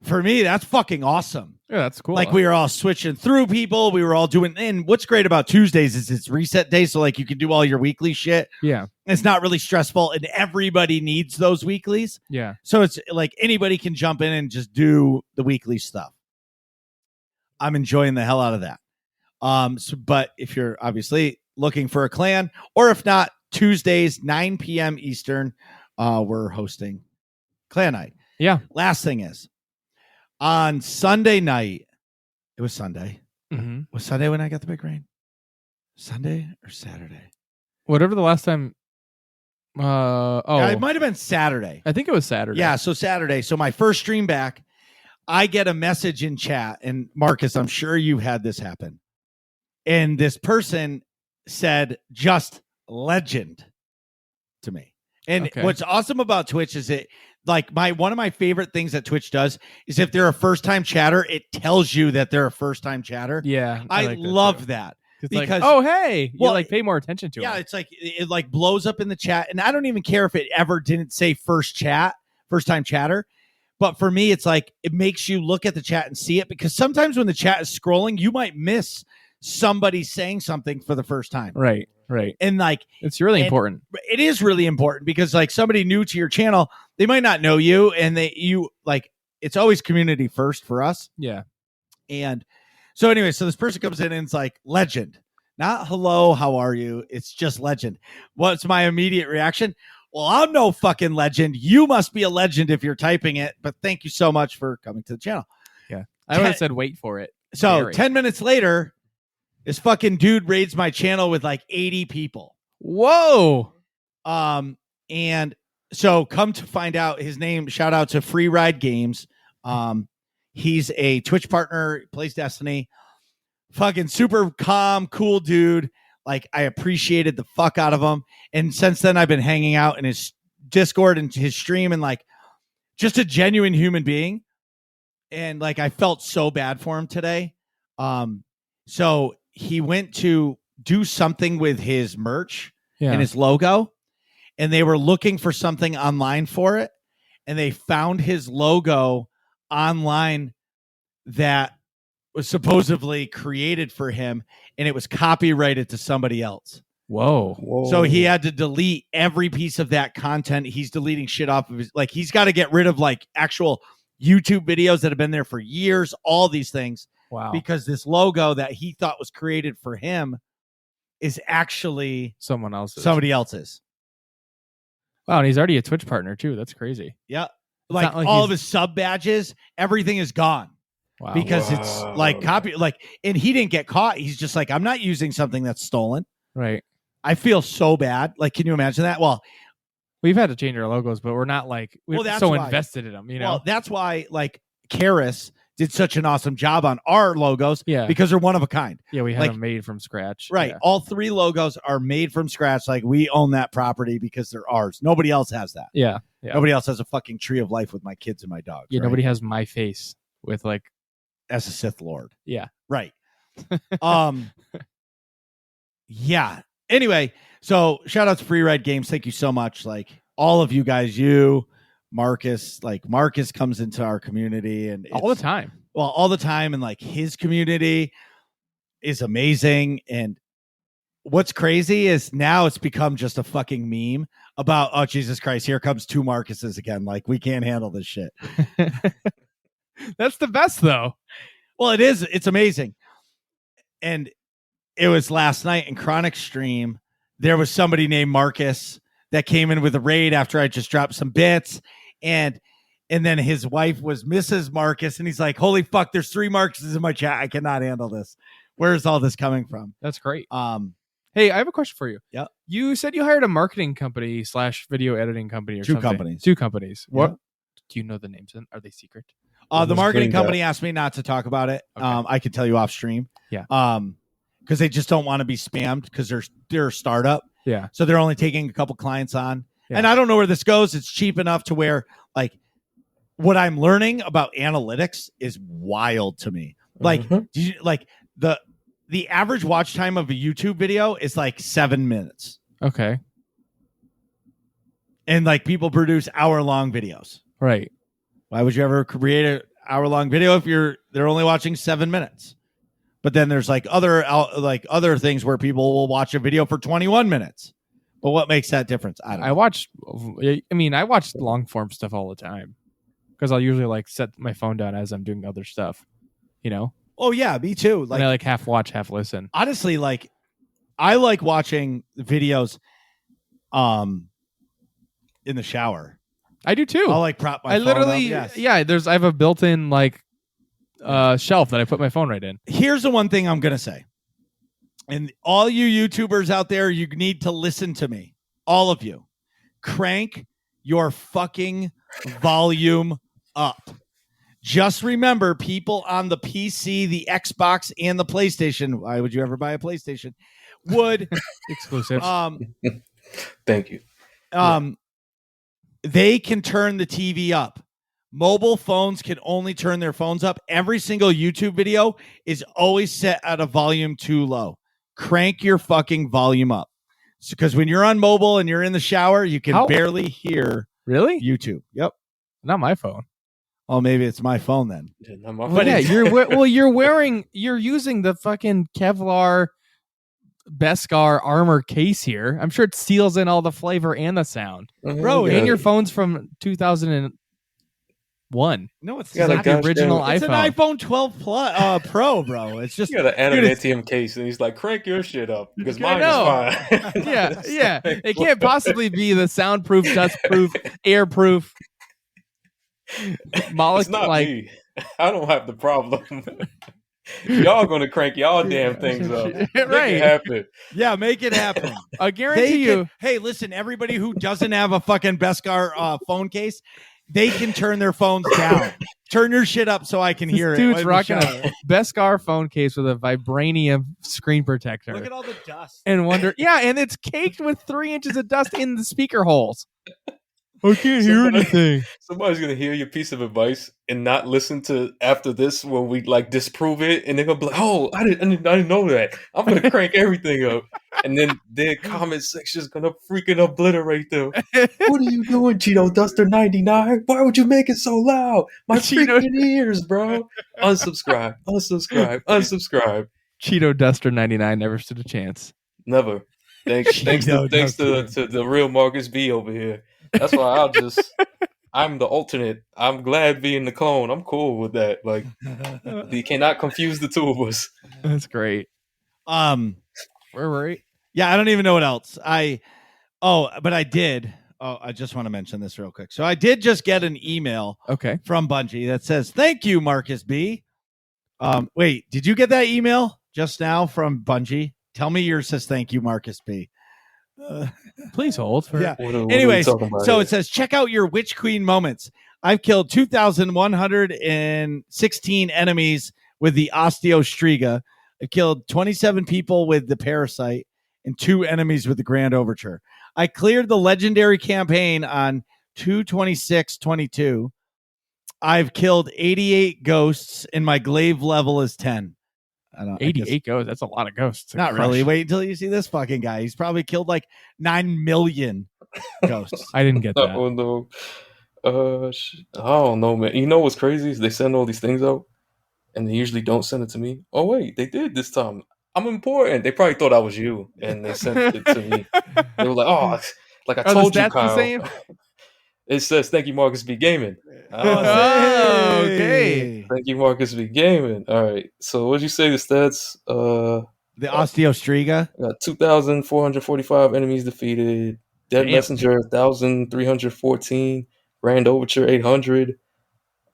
for me, that's fucking awesome. Yeah, that's cool. Like, we were all switching through people. We were all doing, and what's great about Tuesdays is it's reset day. So like you can do all your weekly shit. Yeah. It's not really stressful, and everybody needs those weeklies. Yeah. So it's like anybody can jump in and just do the weekly stuff. I'm enjoying the hell out of that. But if you're obviously looking for a clan, or if not, Tuesdays, 9 p.m. Eastern, we're hosting Clan Night. Yeah. Last thing is, on Sunday night, it was Sunday. Mm-hmm. Was Sunday when I got the big rain? Sunday or Saturday? Whatever the last time. It might have been Saturday. I think it was Saturday. Yeah, so Saturday. So my first stream back, I get a message in chat, and Marcus, I'm sure you had this happen. And this person said, just legend to me. And what's awesome about Twitch is like one of my favorite things that Twitch does is if they're a first time chatter, it tells you that they're a first time chatter. Yeah, I like love that. It's because like, oh hey, well, you like pay more attention to yeah, it. it's like it like blows up in the chat, and I don't even care if it ever didn't say first time chatter. But for me, it's like it makes you look at the chat and see it, because sometimes when the chat is scrolling, you might miss somebody saying something for the first time. Right. And like It's really important. It is really important, because like somebody new to your channel, they might not know you, and it's always community first for us. Yeah. And so anyway, so this person comes in and it's like legend, not hello, how are you? It's just legend. What's my immediate reaction? Well, I'm no fucking legend. You must be a legend if you're typing it, but thank you so much for coming to the channel. Yeah. I would have said wait for it. So Scary. 10 minutes later, this fucking dude raids my channel with like 80 people. Whoa. And so come to find out, his name, shout out to Free Ride Games. He's a Twitch partner, plays Destiny. Fucking super calm, cool dude. Like, I appreciated the fuck out of him. And since then, I've been hanging out in his Discord and his stream, and like just a genuine human being. And like, I felt so bad for him today. So he went to do something with his merch and his logo, and they were looking for something online for it. And they found his logo online that was supposedly created for him, and it was copyrighted to somebody else. Whoa. So he had to delete every piece of that content. He's deleting shit off of his, like, he's got to get rid of like actual YouTube videos that have been there for years, all these things. Wow. Because this logo that he thought was created for him is actually somebody else's. Wow, and he's already a Twitch partner too. That's crazy. Yeah. Like all of his sub badges, everything is gone. Wow. Because it's like copy, like, and he didn't get caught. He's just like, I'm not using something that's stolen. Right. I feel so bad. Like, can you imagine that? Well, we've had to change our logos, but we're not like invested in them, you know? Well, that's why like Karis did such an awesome job on our logos. Yeah. Because they're one of a kind. Yeah, we had like, them made from scratch. Right. Yeah. All 3 logos are made from scratch. Like, we own that property because they're ours. Nobody else has that. Yeah. Nobody else has a fucking tree of life with my kids and my dogs. Yeah, right? nobody has my face with like as a Sith Lord. Yeah. Right. Yeah. Anyway, so shout out to Free Ride Games. Thank you so much. Like, all of you guys, you, Marcus, like Marcus comes into our community and all the time. Well, all the time. And like his community is amazing. And what's crazy is now it's become just a fucking meme about, oh, Jesus Christ, here comes 2 Marcuses again. Like, we can't handle this shit. That's the best though. Well, it is. It's amazing. And it was last night in Chronic stream. There was somebody named Marcus that came in with a raid after I just dropped some bits. And then his wife was Mrs. Marcus. And he's like, holy fuck, there's 3 Marcuses in my chat. I cannot handle this. Where's all this coming from? That's great. Hey, I have a question for you. Yeah. You said you hired a marketing company / video editing company or 2 something. companies. 2 companies. What? Yeah. Do you know the names? Are they secret? The marketing company asked me not to talk about it. Okay. I could tell you off stream. Yeah. Because they just don't want to be spammed because they're a startup. Yeah. So they're only taking a couple clients on. Yeah. And I don't know where this goes. It's cheap enough to where like what I'm learning about analytics is wild to me. Like, the average watch time of a YouTube video is like 7 minutes. Okay. And like people produce hour-long videos. Right. Why would you ever create an hour-long video if they're only watching 7 minutes? But then there's like other things where people will watch a video for 21 minutes. But what makes that difference? I don't know. I watch long form stuff all the time because I'll usually like set my phone down as I'm doing other stuff, you know? Oh yeah, me too. Like, and I like half watch, half listen. Honestly, like I like watching videos in the shower. I do too. I'll like prop my phone literally up. Yes. Yeah, I have a built-in like shelf that I put my phone right in. Here's the one thing I'm gonna say. And all you YouTubers out there, you need to listen to me. All of you. Crank your fucking volume up. Just remember, people on the PC, the Xbox, and the PlayStation, why would you ever buy a PlayStation? Would exclusive. Thank you. they can turn the TV up. Mobile phones can only turn their phones up. Every single YouTube video is always set at a volume too low. Crank your fucking volume up. Because when you're on mobile and you're in the shower, you can barely hear really YouTube. Yep. Not my phone. Oh, maybe it's my phone then. Yeah, not my But phone. you're using the fucking Kevlar Beskar armor case here. I'm sure it seals in all the flavor and the sound. Bro, And your phone's from 2001. No, it's You got not the original It's iPhone. an iPhone 12 Plus, Pro, bro. It's just You got an adamantium case, and he's like, crank your shit up because mine is fine. Yeah. It can't possibly be the soundproof, dustproof, airproof. It's not me. I don't have the problem. Y'all gonna crank y'all damn things up. Make Right. it happen. yeah, make it happen. I guarantee you. Hey, listen, everybody who doesn't have a fucking Beskar phone case, they can turn their phones down. Turn your shit up so I can hear This it. dude's in the rocking shower. a Beskar phone case with a vibranium screen protector. Look at all the dust. And wonder, and it's caked with 3 inches of dust in the speaker holes. I can't hear anything. Somebody's gonna hear your piece of advice and not listen to after this when we like disprove it, and they're gonna be like, "Oh, I didn't know that. I'm gonna crank everything up," and then their comment section is gonna freaking obliterate them. What are you doing, Cheeto Duster 99? Why would you make it so loud? My freaking ears, bro. Unsubscribe. Cheeto Duster 99 never stood a chance. Never. Thanks to the real Marcus B over here. That's why I'm the alternate. I'm glad being the clone. I'm cool with that. Like, you cannot confuse the two of us. That's great. Where were we? Yeah, I don't even know what else. But I did. Oh, I just want to mention this real quick. So I did just get an email from Bungie that says, "Thank you, Marcus B." Wait, did you get that email just now from Bungie? Tell me yours says, "Thank you, Marcus B." Please hold. Yeah. What Anyways, are we talking about so here? it says, check out your Witch Queen moments. I've killed 2,116 enemies with the Osteostriga. I killed 27 people with the Parasite and 2 enemies with the Grand Overture. I cleared the legendary campaign on 2/26/22. I've killed 88 ghosts and my glaive level is 10. 88 ghosts. That's a lot of ghosts. Not really. Wait until you see this fucking guy. He's probably killed like 9 million ghosts. I didn't get that. Oh no. I don't know, man. You know what's crazy is they send all these things out, and they usually don't send it to me. Oh wait, they did this time. I'm important. They probably thought I was you, and they sent it to me. They were like, "Oh, like I told you, Kyle." The same? It says, "Thank you, Marcus B Gaming." Oh, okay. Thank you, Marcus B Gaming. All right. So what did you say the stats? The Osteostriga. 2,445 enemies defeated. Dead Messenger 1,314. Grand Overture 800.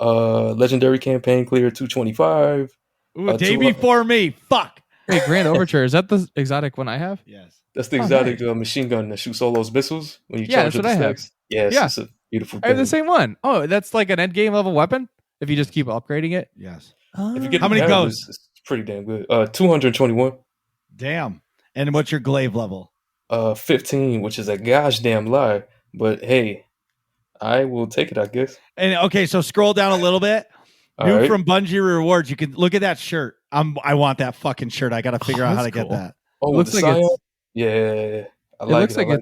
Legendary campaign clear 225. Ooh, day before me. Fuck. Hey, Grand Overture, is that the exotic one I have? Yes. That's the exotic machine gun that shoots all those missiles when you Yeah, charge that's with what the I have. stacks. Yes, Yeah. it's a beautiful I have thing. the same one. Oh, that's like an end game level weapon if you just keep upgrading it. Yes. If you get How the many barrel, ghosts? It's pretty damn good. 221. Damn. And what's your glaive level? 15, which is a gosh damn lie. But hey, I will take it, I guess. And okay, so scroll down a little bit. All New right. from Bungie Rewards. You can look at that shirt. I want that fucking shirt. I got to figure out how to that's get cool. that. Oh, Looks the like Scion? it's- Yeah. I It like looks it. like I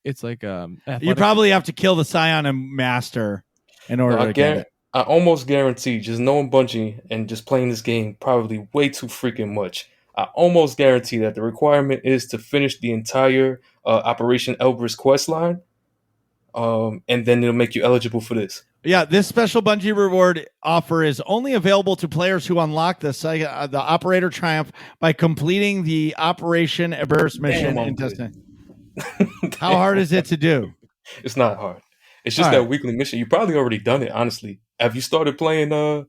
it's like You athletic. probably have to kill the Scion and Master in order to get it. I almost guarantee, just knowing Bungie and just playing this game probably way too freaking much. I almost guarantee that the requirement is to finish the entire Operation Elbrus quest line, and then it'll make you eligible for this. Yeah, this special Bungie reward offer is only available to players who unlock the Operator Triumph by completing the Operation Elbrus mission Damn, I'm in good. Destiny. How hard is it to do? It's not hard. It's just All that right. weekly mission. You probably already done it, honestly. Have you started playing the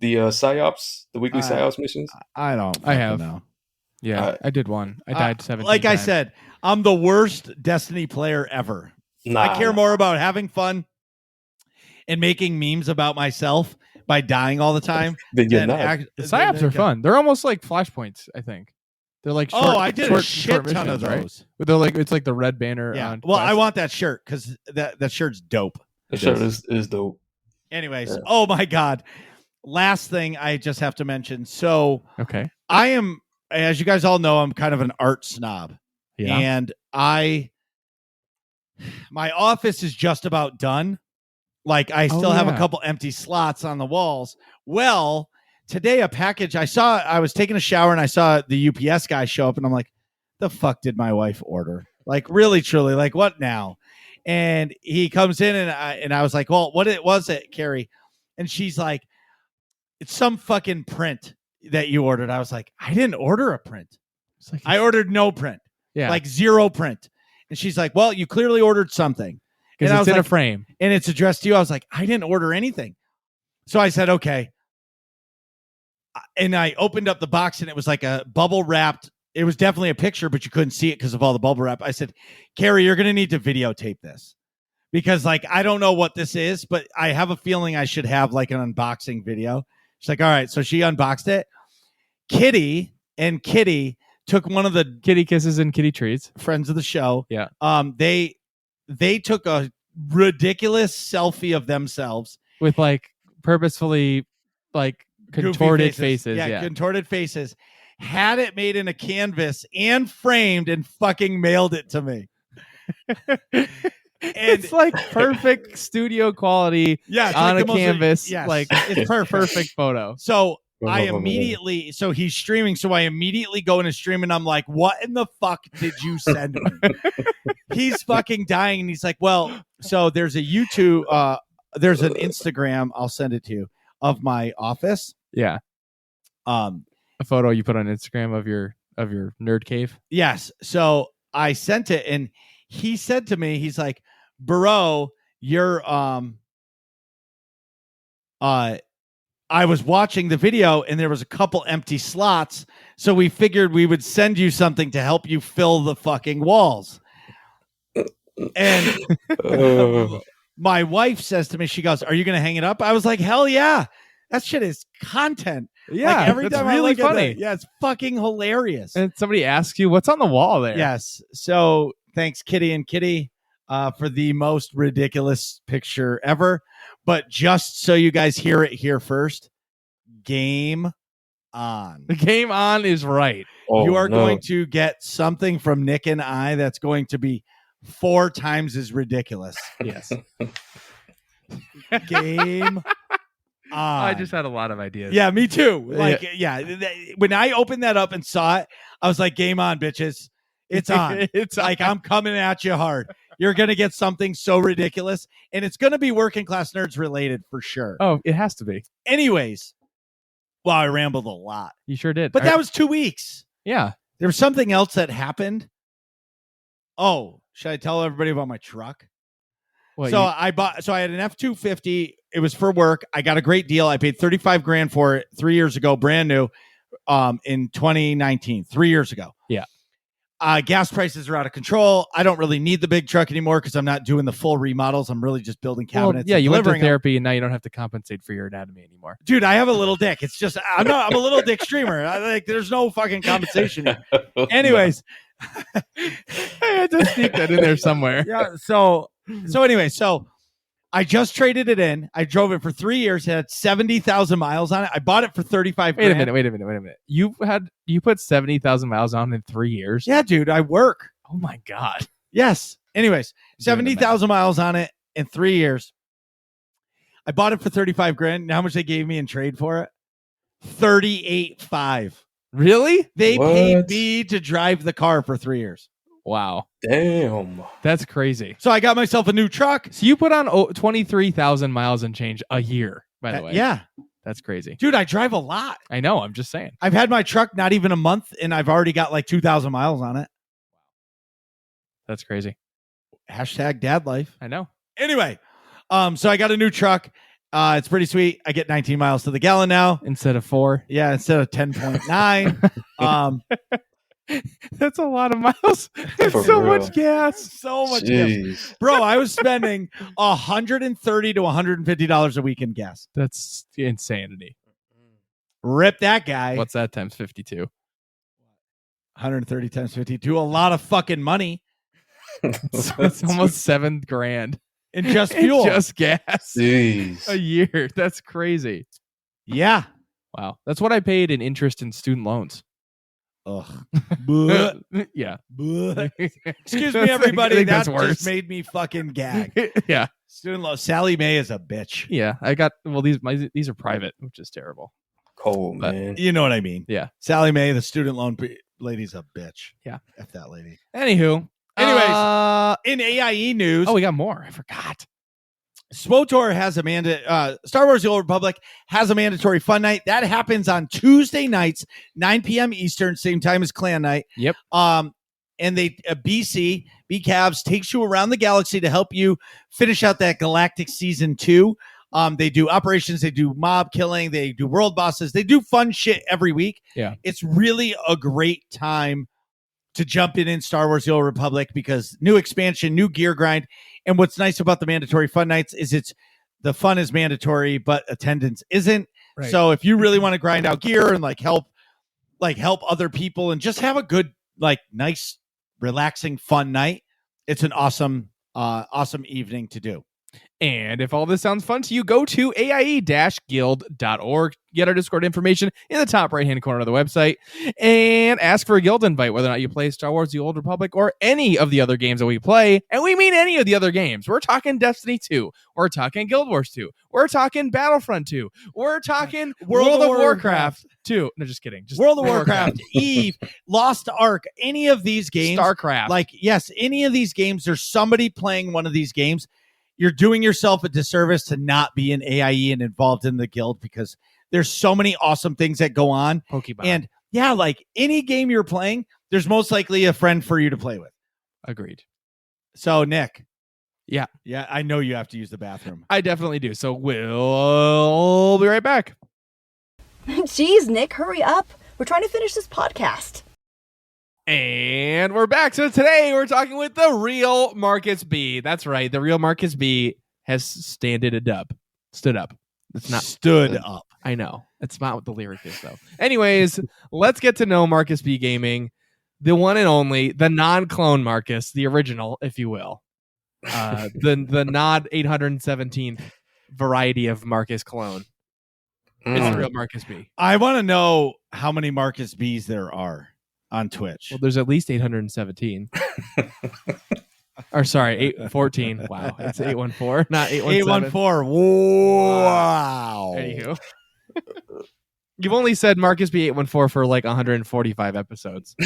PsyOps, the weekly PsyOps missions? I don't. I have. know. Yeah, I did one. I died 17 Like I times. said, I'm the worst Destiny player ever. Nah, I care more about having fun and making memes about myself by dying all the time. Then you're than not. act- The psyops are fun. They're almost like flashpoints, I think. They're like short, I did a short shit ton of missions, right? those. But they're like, it's like the red banner. Yeah. On Well, I Quest. want that shirt because that shirt's dope. The shirt is dope. Anyways, Yeah. oh my God. Last thing I just have to mention. So Okay. I am, as you guys all know, I'm kind of an art snob. Yeah. And my office is just about done. Like I still have a couple empty slots on the walls. Well, today a package I was taking a shower and I saw the UPS guy show up and I'm like, the fuck did my wife order? Like really, truly, like what now? And he comes in and I was like, well, what was it, Carrie? And she's like, it's some fucking print that you ordered. I was like, I didn't order a print. It's like, I ordered no print. yeah, Like zero print. And she's like, well, you clearly ordered something. because and I it's was in like, a frame. And it's addressed to you. I was like, I didn't order anything. So I said, okay. And I opened up the box and it was like a bubble wrapped. It was definitely a picture, but you couldn't see it because of all the bubble wrap. I said, Carrie, you're going to need to videotape this because like, I don't know what this is, but I have a feeling I should have like an unboxing video. She's like, all right. So she unboxed it. Kitty took one of the Kitty kisses and kitty treats. friends of the show. Yeah. They took a ridiculous selfie of themselves With like purposefully like goofy contorted faces. Yeah, Yeah. contorted faces. Had it made in a canvas and framed and fucking mailed it to me. It's like perfect studio quality Yeah, it's on like a the most- canvas. yes, Like it's perfect. perfect photo. So so he's streaming. So I immediately go into stream and I'm like, what in the fuck did you send me? He's fucking dying. And he's like, well, so there's a YouTube, there's an Instagram, I'll send it to you, of my office. Yeah. A photo you put on Instagram of your nerd cave. Yes. So I sent it and he said to me, he's like, bro, you're I was watching the video and there was a couple empty slots. So we figured we would send you something to help you fill the fucking walls. And my wife says to me, she goes, are you going to hang it up? I was like, hell yeah. That shit is content. Yeah. Like every that's time really I look at funny. it, yeah, it's fucking hilarious. And somebody asks you, what's on the wall there? Yes. So thanks, Kitty and Kitty, for the most ridiculous picture ever. But just so you guys hear it here first, game on. The game on is right. You are going to get something from Nick and I that's going to be 4 times as ridiculous. Yes. Game on. I just had a lot of ideas. Yeah, me too. Like, when I opened that up and saw it, I was like, game on, bitches. It's on. It's like, I'm coming at you hard. You're going to get something so ridiculous, and it's going to be working class nerds related for sure. Oh, it has to be. Anyways, well, I rambled a lot, You sure did. but that was 2 weeks. yeah. There was something else that happened. Oh, should I tell everybody about my truck? What, So I had an F-250. It was for work. I got a great deal. I paid $35,000 for it 3 years ago, brand new, in 2019, 3 years ago. Yeah. Gas prices are out of control. I don't really need the big truck anymore because I'm not doing the full remodels. I'm really just building cabinets. yeah, and you went to delivering them. therapy and now you don't have to compensate for your anatomy anymore. Dude, I have a little dick. It's just I'm a little dick streamer. There's no fucking compensation here. Anyways, I had to sneak that in there somewhere. yeah. So anyway, I just traded it in. I drove it for 3 years. It had 70,000 miles on it. I bought it for $35,000. Wait a minute. You put 70,000 miles on in 3 years? Yeah, dude, I work. Oh my God. Yes. Anyways, Doing the 70,000 miles on it in 3 years. I bought it for $35,000. Now how much they gave me in trade for it? $38,500. Really? They What? paid me to drive the car for 3 years. Wow. Damn. That's crazy. So I got myself a new truck. So you put on 23,000 miles and change a year, by the way. Yeah. That's crazy. Dude, I drive a lot. I know. I'm just saying. I've had my truck not even a month and I've already got like 2,000 miles on it. That's crazy. Hashtag dad life. I know. Anyway, so I got a new truck. It's pretty sweet. I get 19 miles to the gallon now. Instead of 4. Yeah, instead of 10.9. That's a lot of miles. That's For so real. much gas. So much gas. Jeez. Bro, I was spending $130 to $150 a week in gas. That's insanity. Rip that guy. What's that times 52? 130 times 50. Do a lot of fucking money So it's almost $7,000 in just fuel. just gas Jeez. a year. That's crazy. Yeah. Wow. That's what I paid in interest in student loans. Ugh. Bleh. Yeah. Bleh. Excuse That's- me, I everybody. think That that's worse. just made me fucking gag. Yeah. Student loan. Sally Mae is a bitch. Yeah. I got, well, these are private, which is terrible. Cold, But- man. You know what I mean? Yeah. Sally Mae, the student loan lady's a bitch. Yeah. F that lady. Anywho. Anyways, in AIE news, Oh, we got more. I forgot. SWTOR has a Star Wars: The Old Republic has a mandatory fun night that happens on Tuesday nights, 9 p.m. Eastern, same time as Clan Night. Yep. And they BCAVs takes you around the galaxy to help you finish out that Galactic Season 2. They do operations, they do mob killing, they do world bosses, they do fun shit every week. Yeah. It's really a great time to jump in Star Wars: The Old Republic because new expansion, new gear grind. And what's nice about the mandatory fun nights is the fun is mandatory, but attendance isn't. Right. So if you really want to grind out gear and help other people and just have a good, nice, relaxing, fun night, it's an awesome evening to do. And if all this sounds fun to you, go to aie-guild.org. Get our Discord information in the top right-hand corner of the website and ask for a guild invite, whether or not you play Star Wars: The Old Republic or any of the other games that we play. And we mean any of the other games. We're talking Destiny 2. We're talking Guild Wars 2. We're talking Battlefront 2. We're talking World of Warcraft 2. No, just kidding. Just World of Warcraft, Eve, Lost Ark, any of these games. StarCraft. Yes, any of these games, there's somebody playing one of these games. You're doing yourself a disservice to not be in AIE and involved in the guild because there's so many awesome things that go on. Pokemon. And yeah, any game you're playing, there's most likely a friend for you to play with. Agreed. So, Nick. Yeah. Yeah, I know you have to use the bathroom. I definitely do. So we'll be right back. Jeez, Nick, hurry up. We're trying to finish this podcast. And we're back. So today we're talking with the real Marcus B. That's right. The real Marcus B has stood up. It's not stood up. I know. It's not what the lyric is, though. Anyways, let's get to know Marcus B Gaming, the one and only, the non-clone Marcus, the original, if you will. The not 817th variety of Marcus clone. It's the real Marcus B. I want to know how many Marcus B's there are on Twitch. Well, there's at least 817. Or sorry, 814. Wow, it's 814, not 817. 814. Wow. Anywho. You've only said Marcus B 814 for 145 episodes.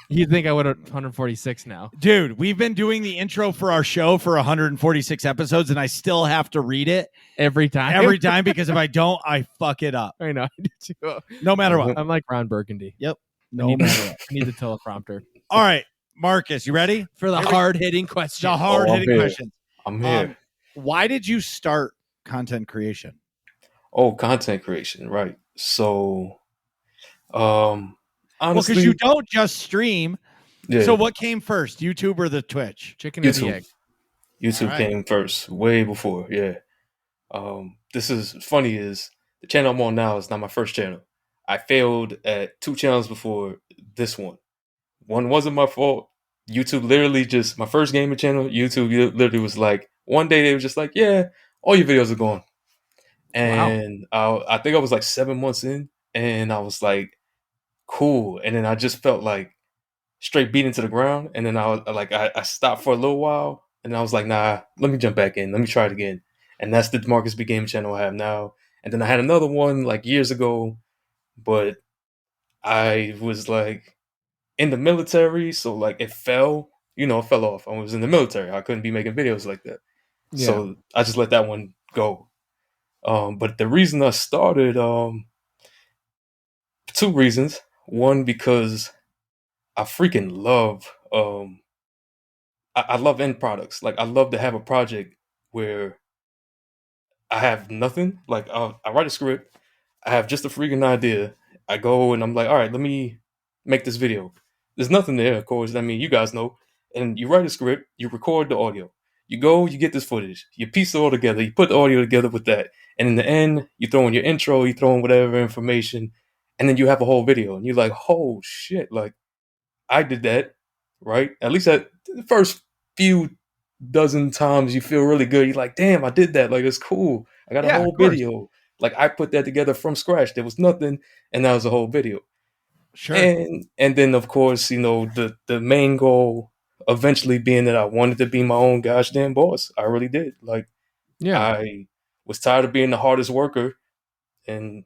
You'd think I would have 146 now. Dude, we've been doing the intro for our show for 146 episodes, and I still have to read it every time. Because if I don't, I fuck it up. I know. I do too. No matter what. I'm like Ron Burgundy. Yep. No matter what. I need the teleprompter. All right, Marcus, you ready For the hard-hitting question. The hard-hitting question. I'm here. Why did you start content creation? Oh, content creation, right. So, honestly, because you don't just stream. yeah, So what came first, YouTube or the Twitch? Chicken or the YouTube. egg? YouTube All right. came first, way before. Yeah. This is funny is the channel I'm on now is not my first channel. I failed at 2 channels before this one. One wasn't my fault. YouTube literally just my first gaming channel. YouTube literally was like one day they were just like, yeah, all your videos are gone. And I think I was 7 months in, and I was like, cool. And then I just felt like straight beat into the ground. And then I stopped for a little while, and I was like, nah, let me jump back in. Let me try it again. And that's the Marcus B Gaming channel I have now. And then I had another one years ago, but I was in the military, so it fell. It fell off. I was in the military. I couldn't be making videos like that. Yeah. So I just let that one go. But the reason I started, 2 reasons. One, because I freaking love, I love end products. I love to have a project where I have nothing. I write a script. I have just a freaking idea. I go and I'm like, all right, let me make this video. There's nothing there, of course. I mean, you guys know. And you write a script, you record the audio. You go, you get this footage, you piece it all together, you put the audio together with that. And in the end, you throw in your intro, you throw in whatever information, and then you have a whole video. And you're like, oh shit, I did that, right? At least at the first few dozen times you feel really good. You're like, damn, I did that. Like, it's cool. I got a Yeah, whole of course. video. Like, I put that together from scratch. There was nothing, and that was a whole video. Sure. And then, of course, the main goal eventually being that I wanted to be my own gosh damn boss. I really did. Like, Yeah. I was tired of being the hardest worker, and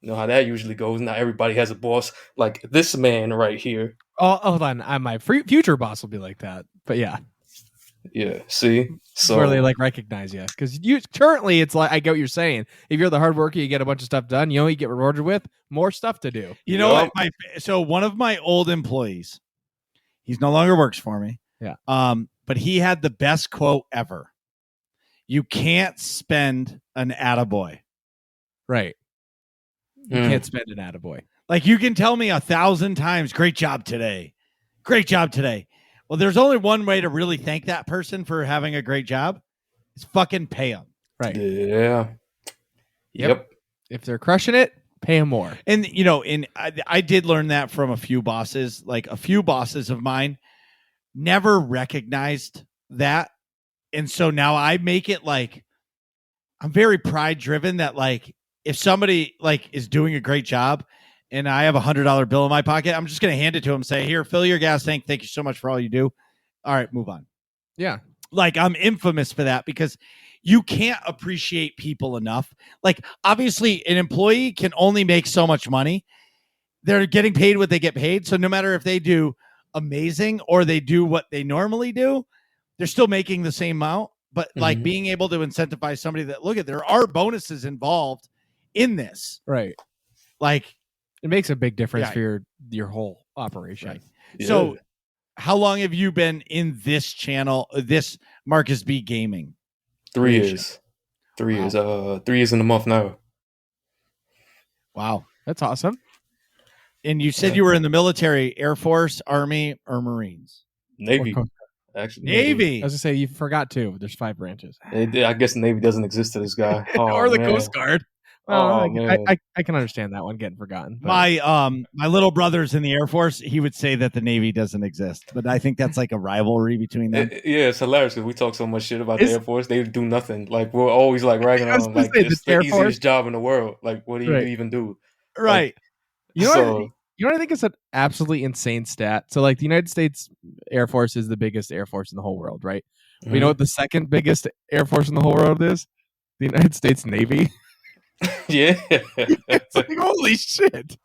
you know how that usually goes. Not everybody has a boss like this man right here. Oh, hold on. My future boss will be like that. But yeah, Yeah, see? So where they like recognize you, because you currently it's like I get what you're saying. If you're the hard worker, you get a bunch of stuff done. You know, you get rewarded with more stuff to do. You know what? So one of my old employees, he's no longer works for me. Yeah. But he had the best quote ever. You can't spend an attaboy. Right. You Mm. can't spend an attaboy. Like you can tell me 1,000 times, great job today. Great job today. Well, there's only one way to really thank that person for having a great job. It's fucking pay them. Right. Yeah. Yep. If they're crushing it, pay them more. And you know, I did learn that from a few bosses. Like a few bosses of mine never recognized that, and so now I make it like I'm very pride driven. That like if somebody like is doing a great job, and I have $100 bill in my pocket, I'm just going to hand it to him. And say, here, fill your gas tank. Thank you so much for all you do. All right, move on. Yeah. Like I'm infamous for that because you can't appreciate people enough. Like obviously an employee can only make so much money. They're getting paid what they get paid. So no matter if they do amazing or they do what they normally do, they're still making the same amount. But like being able to incentivize somebody that look at there are bonuses involved in this. Right. Like it makes a big difference Yeah. for your whole operation. Right. Yeah. So how long have you been in this channel, this Marcus B Gaming? 3 creation? years. 3 Wow. years. 3 years in a month now. Wow. That's awesome. And you said you were in the military, Air Force, Army, or Marines? Navy. Or Actually, Navy. I was gonna say you forgot too. There's 5 branches. I guess the Navy doesn't exist to this guy. Oh, or the man. Coast Guard. Oh, I, man. I can understand that one getting forgotten. but- My little brother's in the Air Force. He would say that the Navy doesn't exist, but I think that's like a rivalry between them. Yeah, it's hilarious because we talk so much shit about Is- the Air Force. They do nothing. Like we're always like ragging I was on gonna like say, it's the the Air easiest Force- job in the world. Like what do you Right. even do? Right. you know so what? You know what I think is an absolutely insane stat? So like the United States Air Force is the biggest Air Force in the whole world, right? But you know what the second biggest Air Force in the whole world is? The United States Navy. yeah, It's like holy shit.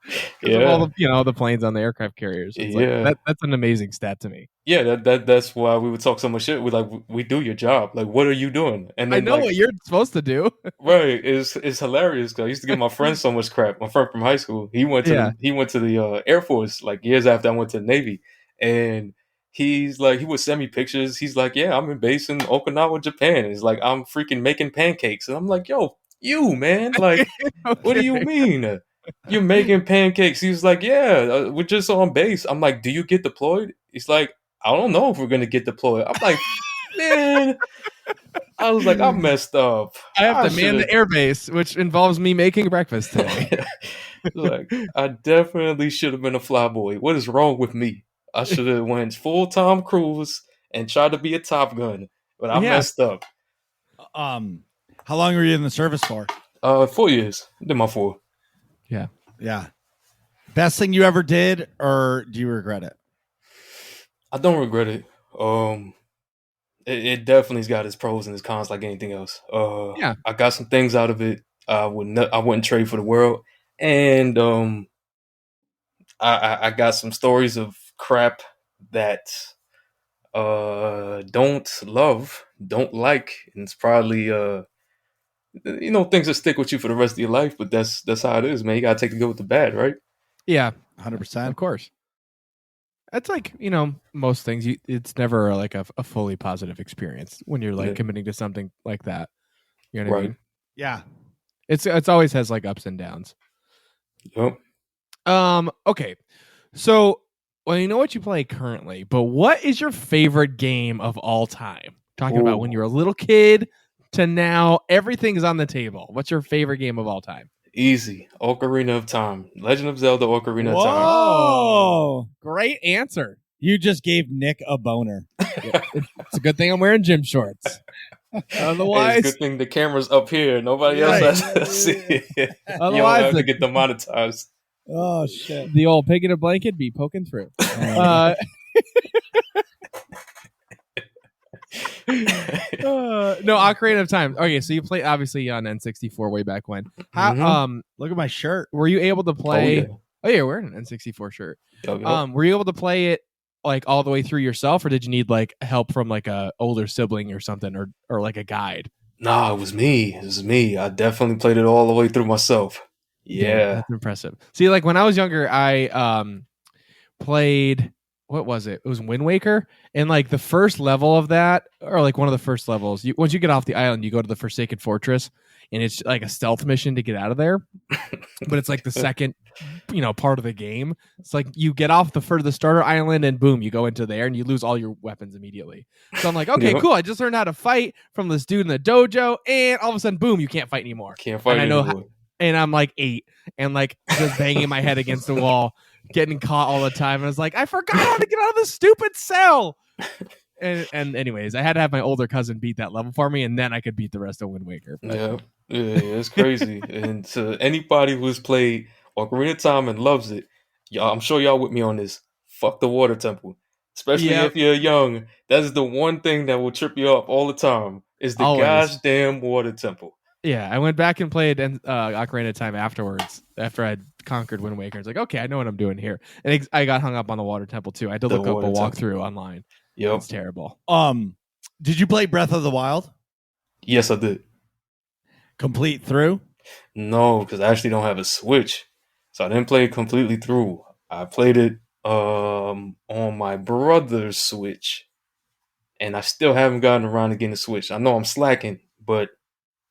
'Cause of all the the planes on the aircraft carriers. It's like, Yeah. that's an amazing stat to me. yeah. That's why we would talk so much shit. We do your job. Like what are you doing? And I then know like, what you're supposed to do. right, it's hilarious. 'Cause I used to give my friend so much crap. My friend from high school, he went to the Air Force like years after I went to the Navy, and he's like he would send me pictures. He's like, yeah, I'm in base in Okinawa, Japan. It's like I'm freaking making pancakes, and I'm like, yo, you man, like, what do you mean? You're making pancakes? He was like, yeah, we're just on base. I'm like, do you get deployed? He's like, I don't know if we're gonna get deployed. I'm like, man. I was like, I messed up. I have to man should've- the airbase, which involves me making breakfast today. like I definitely should have been a flyboy. What is wrong with me? I should have went full Tom Cruise and tried to be a Top Gun, but I Yeah. messed up. How long were you in the service for? 4 years. I did my 4. Yeah. Best thing you ever did, or do you regret it? I don't regret it. It definitely's got its pros and its cons, like anything else. Yeah. I got some things out of it. I wouldn't trade for the world, and I got some stories of crap that don't love, don't like, and it's probably things that stick with you for the rest of your life. But that's how it is, man. You gotta take the good with the bad, right? Yeah, 100%. of course. That's like, most things. It's never like a fully positive experience when you're like Yeah. committing to something like that. You know what I Right. mean? Yeah. It's always has like ups and downs. Yep. Okay. So, well, you know what you play currently, but what is your favorite game of all time? Talking about when Ooh. you're a little kid to now, everything's on the table. What's your favorite game of all time? Easy. Ocarina of Time. Legend of Zelda Ocarina of Time. Whoa! Great answer. You just gave Nick a boner. It's a good thing I'm wearing gym shorts. Hey, Otherwise, it's a good thing the camera's up here. Nobody else has to see it. You don't Otherwise, have the- to get demonetized. Oh shit! the old pig in a blanket be poking through. No, Ocarina of Time. Okay, so you play obviously on N64 way back when. How Mhm. Look at my shirt. were you able to play? yeah. Oh yeah, we're in an N64 shirt. Yup. Were you able to play it like all the way through yourself, or did you need like help from like a older sibling or something, or like a guide? Nah, it was me. It was me. I definitely played it all the way through myself. Damn, Yeah. that's impressive. See, like when I was younger, I played, what was it? It was Wind Waker, and like the first level of that, or like one of the first levels. Once you get off the island, you go to the Forsaken Fortress, and it's like a stealth mission to get out of there. But it's like the second, part of the game. It's like you get off the starter island, and boom, you go into there, and you lose all your weapons immediately. So I'm like, okay, Yep. cool. I just learned how to fight from this dude in the dojo, and all of a sudden, boom, you can't fight anymore. Can't fight And I know anymore. And I'm like 8, and like just banging my head against the wall, getting caught all the time. And I was like, I forgot how to get out of this stupid cell. And anyways, I had to have my older cousin beat that level for me, and then I could beat the rest of Wind Waker. But Yeah, it's crazy. And to anybody who's played Ocarina of Time and loves it, y'all, I'm sure y'all with me on this. Fuck the water temple. Especially Yep. if you're young. That is the one thing that will trip you up all the time. Is the Always. goddamn water temple. yeah, I went back and played Ocarina of Time afterwards, after I'd conquered Wind Waker. It's like, okay, I know what I'm doing here. And I got hung up on the water temple too. I had to The look up a water temple. walkthrough online. Yep. It's terrible. Did you play Breath of the Wild Yes, I did. complete through? No, because I actually don't have a Switch. So I didn't play it completely through. I played it on my brother's Switch. And I still haven't gotten around to getting a Switch. I know I'm slacking, but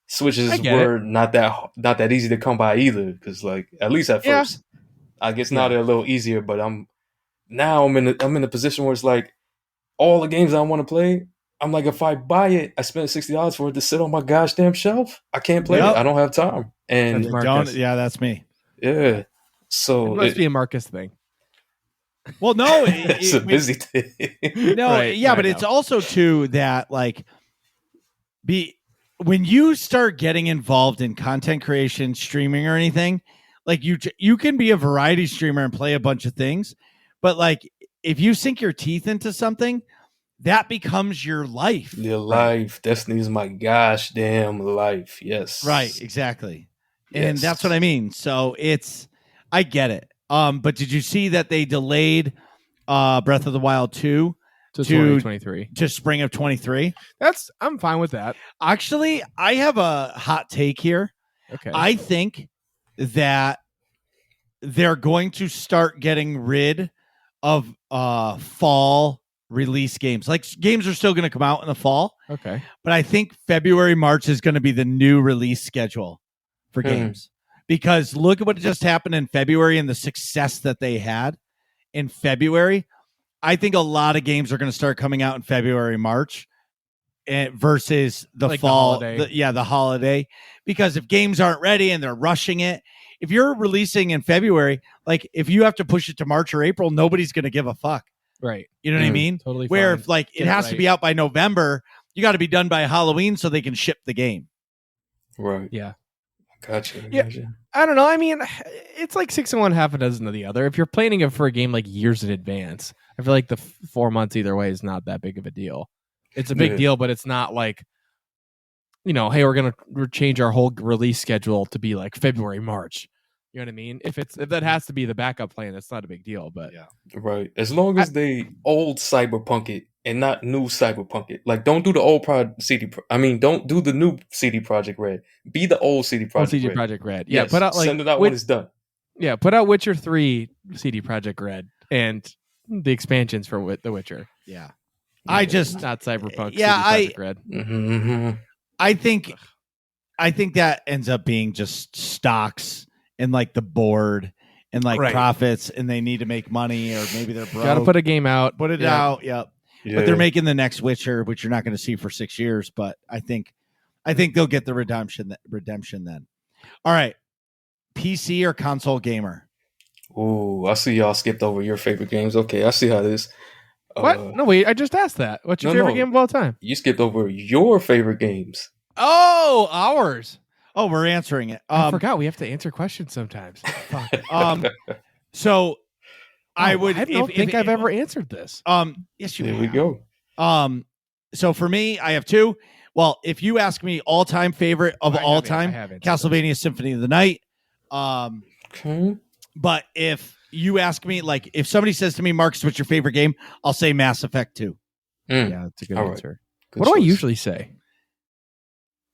Switches I get were not that easy to come by either. Because like at least at Yeah. first, I guess now they're a little easier. But I'm in a position where it's like all the games I want to play. I'm like, if I buy it, I spend $60 for it to sit on my gosh damn shelf. I can't play Yep. it. I don't have time. And That's Marcus. That's me. yeah, It so must be a Marcus thing. Well, no, it's a busy thing. No, Right, yeah, I but know. it's also too that like when you start getting involved in content creation, streaming, or anything, like you can be a variety streamer and play a bunch of things, but like if you sink your teeth into something, that becomes your life. Your life, Destiny is my gosh damn life. Yes, Right, exactly. And Yes. that's what I mean. So I get it. But did you see that they delayed Breath of the Wild 2 To to- 2023. to spring of 23? I'm fine with that. Actually, I have a hot take here. Okay. I think that they're going to start getting rid of fall release games. Like games are still going to come out in the fall, okay. but I think February, March is going to be the new release schedule for games. Because look at what just happened in February and the success that they had in February. I think a lot of games are going to start coming out in February, March, versus the Like the fall. holiday. The holiday. Because if games aren't ready and they're rushing it, if you're releasing in February, like if you have to push it to March or April, nobody's going to give a fuck. Right. You know what I Mm. mean? Totally Where fine. if like Get it it has to right. be out by November, you got to be done by Halloween so they can ship the game. Right. Yeah. Gotcha. Yeah. Gotcha. I don't know. I mean, it's like 6 and 1, half a dozen of the other. If you're planning it for a game like years in advance, I feel like the 4 months either way is not that big of a deal. It's a big Yeah. deal, but it's not like, hey, we're gonna change our whole release schedule to be like February, March. You know what I mean? If that has to be the backup plan, that's not a big deal. But Yeah. Right. As long as they old cyberpunk it and not new cyberpunk it. Like, don't do the old don't do the new CD Projekt Red. Be the old CD Projekt CD Red. Project Red, yeah, Yes, put out like send it out when it's done. put out Witcher 3 CD Project Red and the expansions for The Witcher. Yeah. I just Not Cyberpunk. Yeah, CD Projekt Red. Mm-hmm. I think that ends up being just stocks and like the board and like Right. profits, and they need to make money, or maybe they're broke. Got to put a game out. Put it Yeah. out. Yep. Yeah. But they're making the next Witcher, which you're not going to see for 6 years. But I think they'll get the redemption then. All right. PC or console gamer? Ooh, I see y'all skipped over your favorite games. Okay, I see how this. What? No, wait. I just asked that. What's your favorite game of all time? You skipped over your favorite games. Oh, ours. Oh, we're answering it. I forgot we have to answer questions sometimes. So I would. I don't think I've ever answered this. Yes, you. There have. we go. So for me, I have two. Well, if you ask me, all-time favorite of all time, Castlevania Symphony of the Night. Okay. But if you ask me, like, if somebody says to me, Marcus, what's your favorite game? I'll say Mass Effect 2. Yeah, that's a good answer. Good what do I choice. usually say?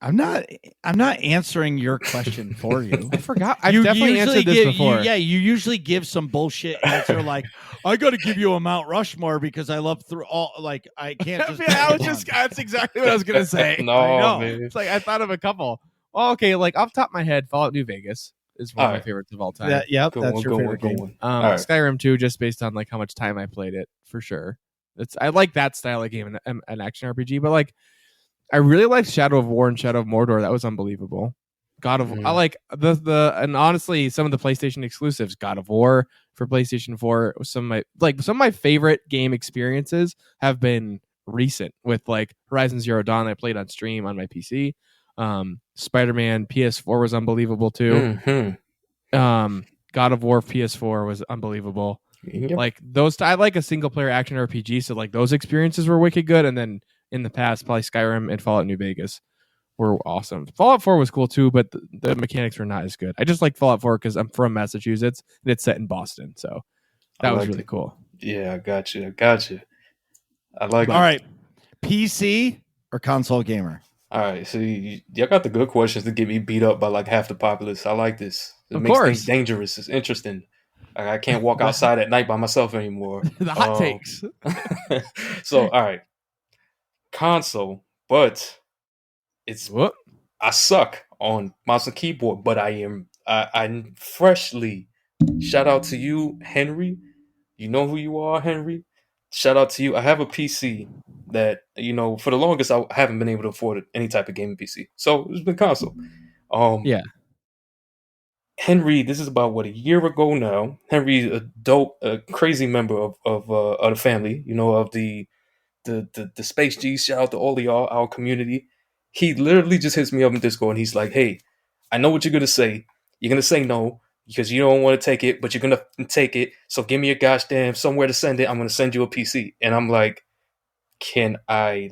I'm not answering your question for you. I forgot. I've definitely answered this before. You usually give some bullshit answer like, I got to give you a Mount Rushmore because I love through all. Like, I can't just. That's exactly what I was gonna say. No, I know. man. It's like I thought of a couple. Oh, okay, like off the top of my head, Fallout New Vegas is one of my favorites of all time. Yep, Go that's on, your go favorite on, game. go on. All right. Skyrim 2, just based on like how much time I played it, for sure. I like that style of game, an action RPG, but like I really like Shadow of War and Shadow of Mordor. That was unbelievable. God of I like and honestly some of the PlayStation exclusives. God of War for PlayStation 4. Some of my favorite game experiences have been recent with like Horizon Zero Dawn. I played on stream on my PC. Spider-Man PS4 was unbelievable too. Mm-hmm. God of War PS4 was unbelievable. Yep. Like those, I like a single player action RPG, so like those experiences were wicked good. And then in the past, probably Skyrim and Fallout New Vegas were awesome. Fallout 4 was cool too, but the mechanics were not as good. I just like Fallout 4 because I'm from Massachusetts and it's set in Boston, so that was really cool. Yeah, I got you. I like. All right, PC or console gamer? All right, so y'all got the good questions to get me beat up by like half the populace. I like this. It Of makes course. things dangerous. It's interesting. I can't walk outside at night by myself anymore. The hot takes. So, all right, console, but it's What? I suck on mouse and keyboard, but I'm freshly. Shout out to you, Henry. You know who you are, Henry. Shout out to you. I have a PC that, for the longest, I haven't been able to afford any type of gaming PC. So it's been console. Yeah. Henry, this is about a year ago now. Henry's a crazy member of the family, of the Space G. Shout out to all of y'all, our community. He literally just hits me up in Discord and he's like, "Hey, I know what you're gonna say. You're gonna say no because you don't want to take it, but you're gonna take it. So give me a gosh damn somewhere to send it. I'm gonna send you a PC." And I'm like, "Can I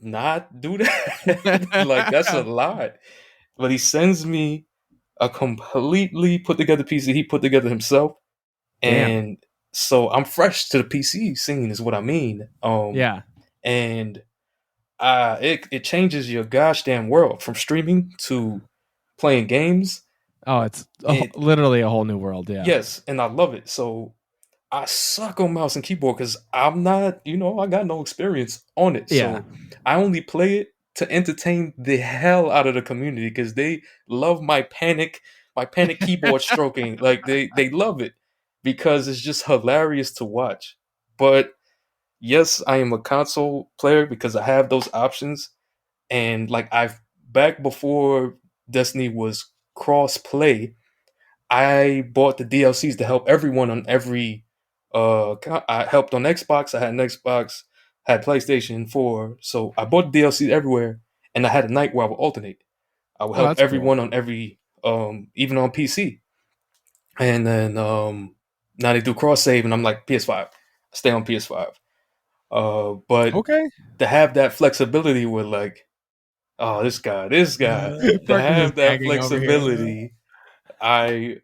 not do that?" Like that's a lot. But he sends me a completely put together PC he put together himself. Damn. And so I'm fresh to the PC scene is what I mean. Yeah. And it changes your gosh damn world from streaming to playing games. Oh, it's literally a whole new world. Yeah. Yes, and I love it. So I suck on mouse and keyboard because I'm not, I got no experience on it. Yeah. So I only play it to entertain the hell out of the community because they love my panic keyboard stroking. Like they love it because it's just hilarious to watch. But yes, I am a console player because I have those options. And back before Destiny was cross play, I bought the DLCs to help everyone on every. I helped on Xbox. I had an Xbox, had PlayStation 4, so I bought the DLCs everywhere, and I had a night where I would alternate. I would help everyone on every, even on PC, and then now they do cross save, and I'm like PS5. I stay on PS5. But Okay. to have that flexibility with this guy, to have that flexibility, I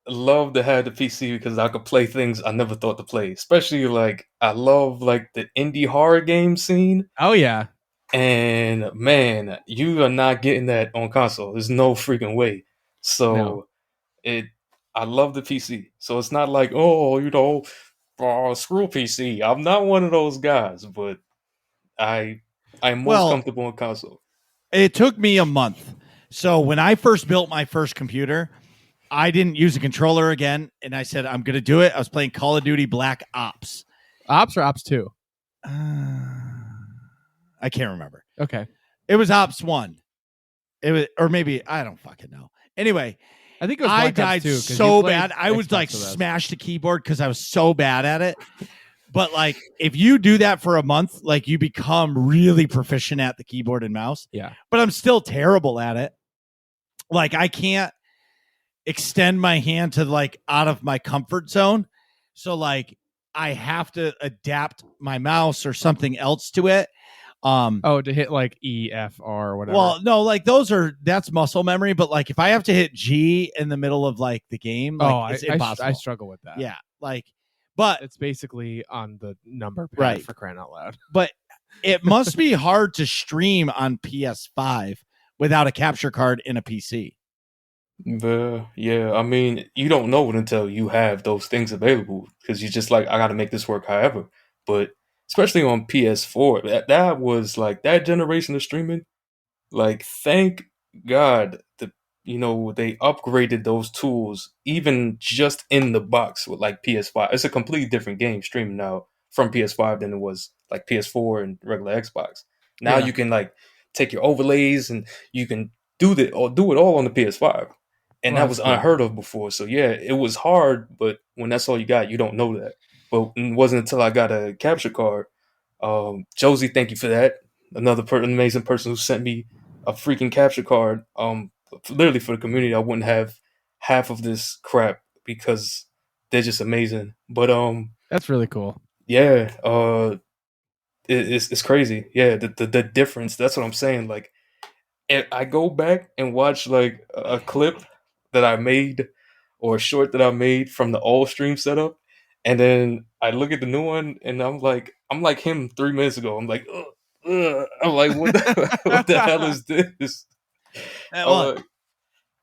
love to have the PC because I could play things I never thought to play. Especially I love the indie horror game scene. Oh yeah. And man, you are not getting that on console. There's no freaking way. So I love the PC. So it's not like, screw PC. I'm not one of those guys, but I'm most comfortable on console. It took me a month. So when I first built my first computer, I didn't use a controller again, and I said, I'm going to do it. I was playing Call of Duty Black Ops. Ops or Ops 2? I can't remember. Okay. It was Ops 1. It was, or maybe, I don't fucking know. Anyway, I think it was I Black Ops died 2, 'cause you so played bad. I would like Xbox with us. smash the keyboard because I was so bad at it. But like, if you do that for a month, like you become really proficient at the keyboard and mouse. Yeah. But I'm still terrible at it. Like I can't extend my hand to like out of my comfort zone. So like I have to adapt my mouse or something else to it. Oh, to hit like E, F, R, or whatever. Well, no, like that's muscle memory. But like if I have to hit G in the middle of like the game, like it's impossible. I struggle with that. Yeah, like, but It's basically on the number pad Right. for crying out loud. but it must be hard to stream on PS5 without a capture card in a PC. Yeah, I mean, you don't know it until you have those things available because you're just like, I got to make this work however. But especially on PS4, that was like that generation of streaming. Like, thank God they upgraded those tools even just in the box with like PS5. It's a completely different game streaming now from PS5 than it was like PS4 and regular Xbox. Now Yeah. you can like take your overlays and you can do it all on the PS5. And Well, that was that's cool. unheard of before. So yeah, it was hard, but when that's all you got, you don't know that. But it wasn't until I got a capture card. Josie, thank you for that. Another amazing person who sent me a freaking capture card. Literally for the community, I wouldn't have half of this crap because they're just amazing. But That's really cool. yeah, it's crazy. Yeah, the difference. That's what I'm saying. Like, if I go back and watch like a clip that I made or a short that I made from the old stream setup, and then I look at the new one, and I'm like him 3 minutes ago. I'm like, ugh. I'm like, what the hell is this? Well,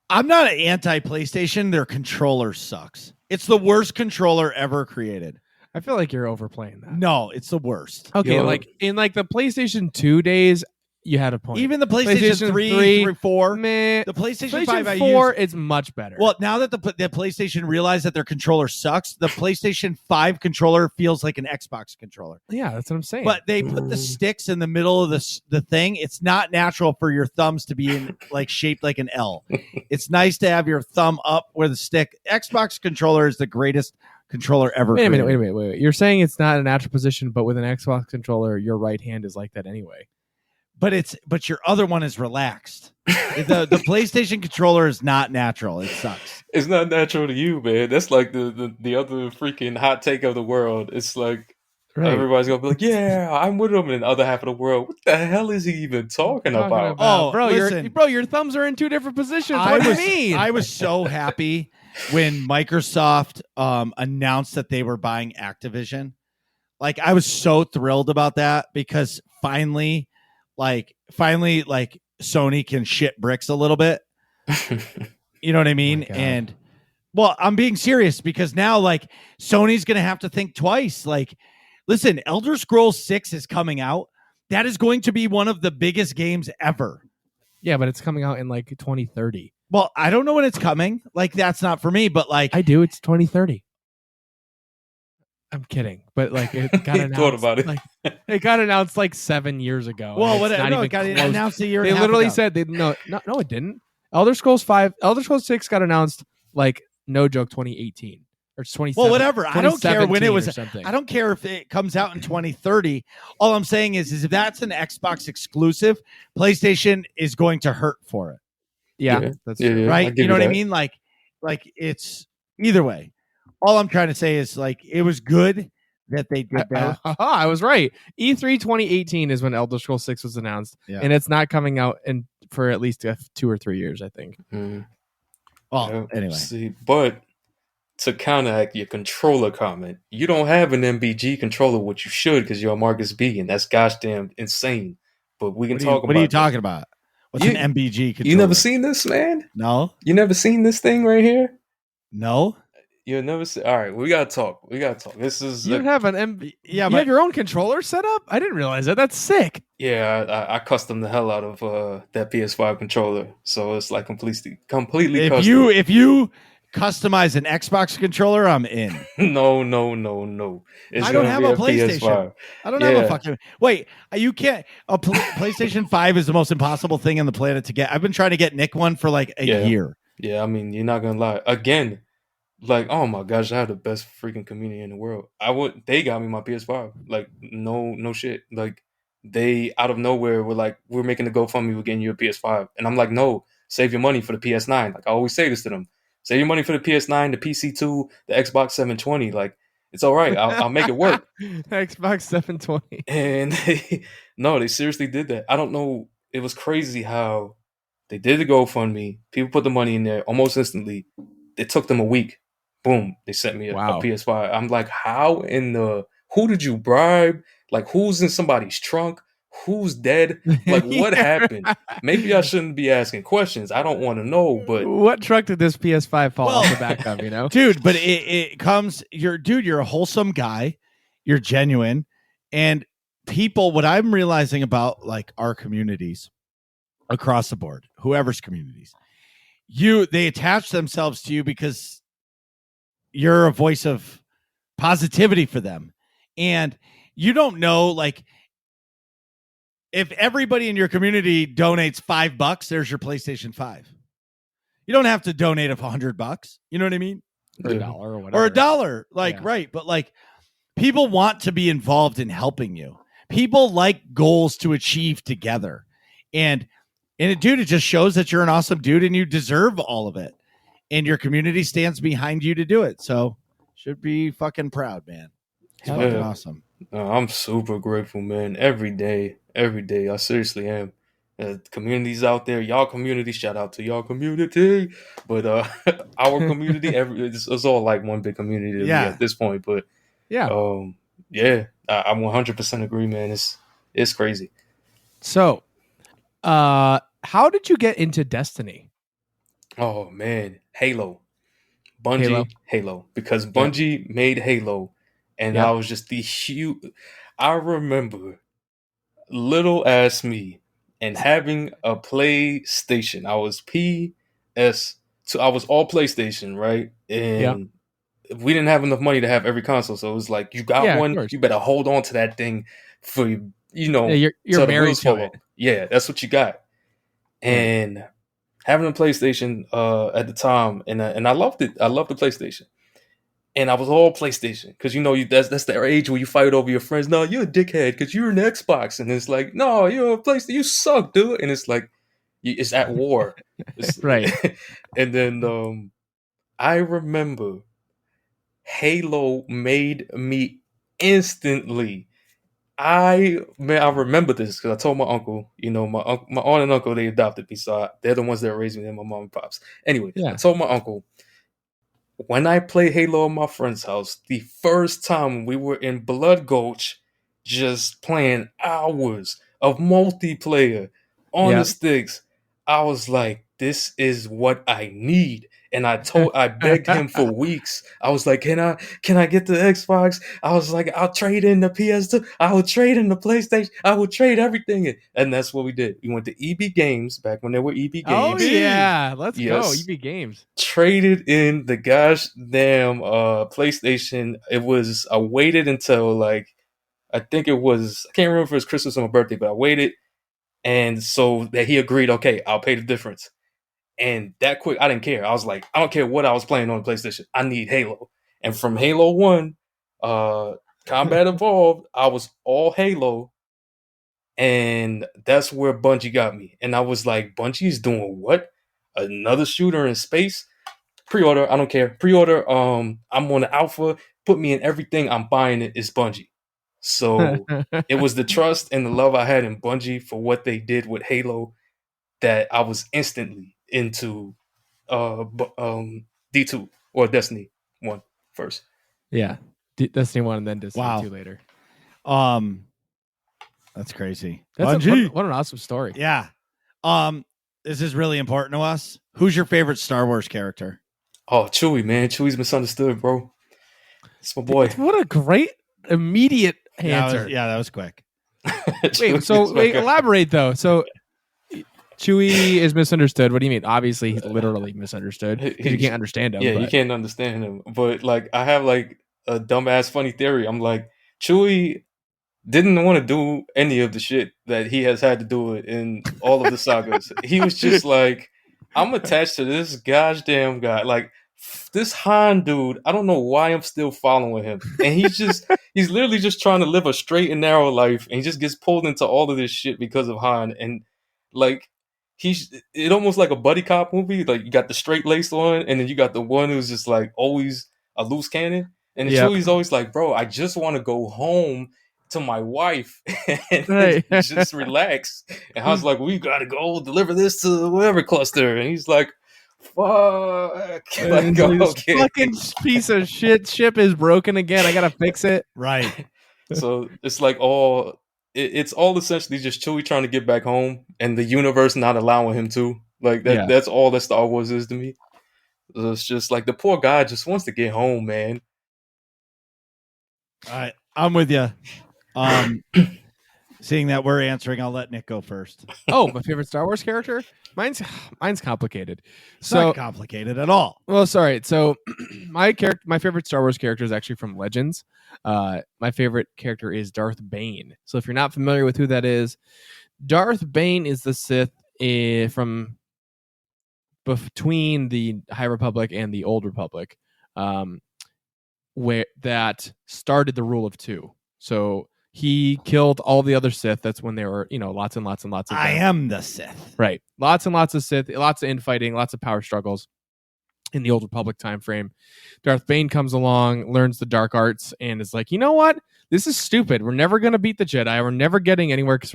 I'm not an anti-PlayStation. Their controller sucks. It's the worst controller ever created. I feel like you're overplaying that. No, it's the worst. Okay, Yo. like in like the PlayStation 2 days, you had a point. Even the PlayStation 3, 4, meh. the PlayStation 5 I 4 use. is much better. Well, now that the PlayStation realized that their controller sucks, the PlayStation 5 controller feels like an Xbox controller. yeah, that's what I'm saying. But they put the sticks in the middle of the thing. It's not natural for your thumbs to be in like shaped like an L. It's nice to have your thumb up where the stick. Xbox controller is the greatest controller ever. wait a minute, created. wait. You're saying it's not a natural position, but with an Xbox controller, your right hand is like that anyway. But your other one is relaxed. the PlayStation controller is not natural. It sucks. It's not natural to you, man. That's like the other freaking hot take of the world. It's like everybody's gonna be like, yeah, I'm with him in the other half of the world. What the hell is he even talking about? Oh, bro, listen. your thumbs are in two different positions. What do you mean? I was so happy when Microsoft announced that they were buying Activision. Like, I was so thrilled about that because finally, Sony can shit bricks a little bit. You know what I mean? God. And well, I'm being serious because now like Sony's going to have to think twice. Like, listen, Elder Scrolls 6 is coming out. That is going to be one of the biggest games ever. Yeah, but it's coming out in like 2030. Well, I don't know when it's coming. Like, that's not for me, but like, I do. It's 2030. I'm kidding, but like it got He announced. thought about it. Like, it got announced like 7 years ago. well, and what it's not no, even it got close. announced a year They and a half literally ago. said no, it didn't. Elder Scrolls 6 got announced like no joke 2018 or 2017. Well, whatever. I don't care when it 2017 was. or something. I don't care if it comes out in 2030. All I'm saying is if that's an Xbox exclusive, PlayStation is going to hurt for it. Yeah, that's Yeah, true. yeah. I'll Right? give You know you what I that. mean? Like it's either way. All I'm trying to say is like it was good that they did that. I was right. E3 2018 is when Elder Scrolls 6 was announced, Yeah. and it's not coming out for at least 2 or 3 years, I think. Mm. Well, Yeah. anyway. See, but to counteract your controller comment, you don't have an MBG controller, which you should because you're a Marcus B, and that's gosh damn insane. But we can talk about What are you that. talking about? What's You- an MBG controller? You never seen this, man? No. You never seen this thing right here? No. You never see. All right, we gotta talk. This is You have an Yeah, you but have your own controller set up? I didn't realize that. That's sick. yeah. I custom the hell out of that PS5 controller, so it's like completely if custom. you customize an Xbox controller, I'm in. No. It's I don't gonna have be a PlayStation. PS5. I don't have a Yeah. fucking wait. You can't. PlayStation 5 is the most impossible thing on the planet to get. I've been trying to get Nick one for like a Yeah. year. Yeah, I mean, you're not gonna lie. Again, like, oh my gosh, I have the best freaking community in the world. They got me my PS5. Like, no shit. Like, they out of nowhere were like, we're making the GoFundMe, we're getting you a PS5. And I'm like, no, save your money for the PS9. Like, I always say this to them. Save your money for the PS9, the PC2, the Xbox 720. Like, it's all right. I'll make it work. Xbox 720. And no, they seriously did that. I don't know. It was crazy how they did the GoFundMe. People put the money in there almost instantly. It took them a week. Boom, they sent me a PS5. I'm like, who did you bribe? Like, who's in somebody's trunk? Who's dead? Like, what happened? Maybe I shouldn't be asking questions. I don't want to know, but what truck did this PS5 fall off the back of, Dude, but it comes, you're a wholesome guy. You're genuine. And people, what I'm realizing about like our communities across the board, whoever's communities, they attach themselves to you because you're a voice of positivity for them. And you don't know, like, if everybody in your community donates $5, there's your PlayStation 5. You don't have to donate $100. You know what I mean? Or $1 or whatever. Or $1. Like, right. But like, people want to be involved in helping you. People like goals to achieve together. And dude, it just shows that you're an awesome dude and you deserve all of it. And your community stands behind you to do it. So should be fucking proud, man. It's fucking awesome. I'm super grateful, man. Every day. I seriously am. Communities out there, y'all community, shout out to y'all community. But our community, it's all like one big community to me at this point. But I 100% agree, man. It's crazy. So, how did you get into Destiny? Oh man, Halo. Bungie, Halo. Because Bungie made Halo, and I was just I remember little ass me and having a PlayStation. I was PS2. I was all PlayStation, right? And we didn't have enough money to have every console, so it was like, you got one, you better hold on to that thing for you're married to it. Yeah, that's what you got. And having a PlayStation at the time, and I loved it. I loved the PlayStation, and I was all PlayStation because that's the age where you fight over your friends. No, you're a dickhead because you're an Xbox, and it's like, no, you're a PlayStation. You suck, dude. And it's like, it's at war, right? And then I remember Halo made me instantly. I remember this because I told my uncle, my aunt and uncle, they adopted me, so they're the ones that raised me, and my mom and pops. Anyway, I told my uncle, when I played Halo at my friend's house, the first time we were in Blood Gulch, just playing hours of multiplayer on the sticks, I was like, this is what I need. And I begged him for weeks. I was like, can I get the Xbox? I was like, I'll trade in the PS2. I will trade in the PlayStation. I will trade everything in. And that's what we did. We went to EB Games back when there were EB Games. Oh yeah, let's go EB Games. Traded in the gosh damn PlayStation. I waited until I think it was, I can't remember if it was Christmas or my birthday, but I waited, and so that he agreed, okay, I'll pay the difference. And that quick, I didn't care. I was like, I don't care what I was playing on the PlayStation. I need Halo. And from Halo 1, Combat Evolved, I was all Halo. And that's where Bungie got me. And I was like, Bungie's doing what? Another shooter in space? Pre-order, I don't care. Pre-order, I'm on the alpha. Put me in everything. I'm buying it. It's Bungie. So it was the trust and the love I had in Bungie for what they did with Halo that I was instantly into D2 or Destiny 1 first. Yeah. Destiny 1 and then Destiny 2 later. That's crazy. What an awesome story. Yeah. This is really important to us. Who's your favorite Star Wars character? Oh, Chewie, man. Chewie's misunderstood, bro. It's my boy. What a great immediate answer. That was quick. Wait, elaborate though. So Chewie is misunderstood. What do you mean? Obviously, he's literally misunderstood because you can't understand him. Yeah, you can't understand him. But I have a dumbass funny theory. I'm like, Chewie didn't want to do any of the shit that he has had to do it in all of the sagas. He was just like, I'm attached to this goddamn guy. Like this Han dude, I don't know why I'm still following him. And he's literally just trying to live a straight and narrow life, and he just gets pulled into all of this shit because of Han. And like it almost like a buddy cop movie. Like you got the straight laced one, and then you got the one who's just like always a loose cannon. And Chewie's always like, bro, I just want to go home to my wife and just relax. And I was like, we gotta go deliver this to whatever cluster. And he's like, fuck. Like, okay. Fucking piece of shit ship is broken again. I gotta fix it. Right. So it's like it's all essentially just Chewie trying to get back home and the universe not allowing him to. Like that's all that Star Wars is to me. So it's just like the poor guy just wants to get home, man. All right, I'm with you. Seeing that we're answering, I'll let Nick go first. Oh, my favorite Star Wars character? Mine's complicated. It's not complicated at all. Well, sorry. So my favorite Star Wars character is actually from Legends. My favorite character is Darth Bane. So if you're not familiar with who that is, Darth Bane is the Sith from between the High Republic and the Old Republic, where that started the rule of two. So he killed all the other Sith. That's when there were, lots and lots and lots of them. I am the Sith. Right. Lots and lots of Sith, lots of infighting, lots of power struggles in the Old Republic time frame. Darth Bane comes along, learns the dark arts, and is like, you know what? This is stupid. We're never going to beat the Jedi. We're never getting anywhere because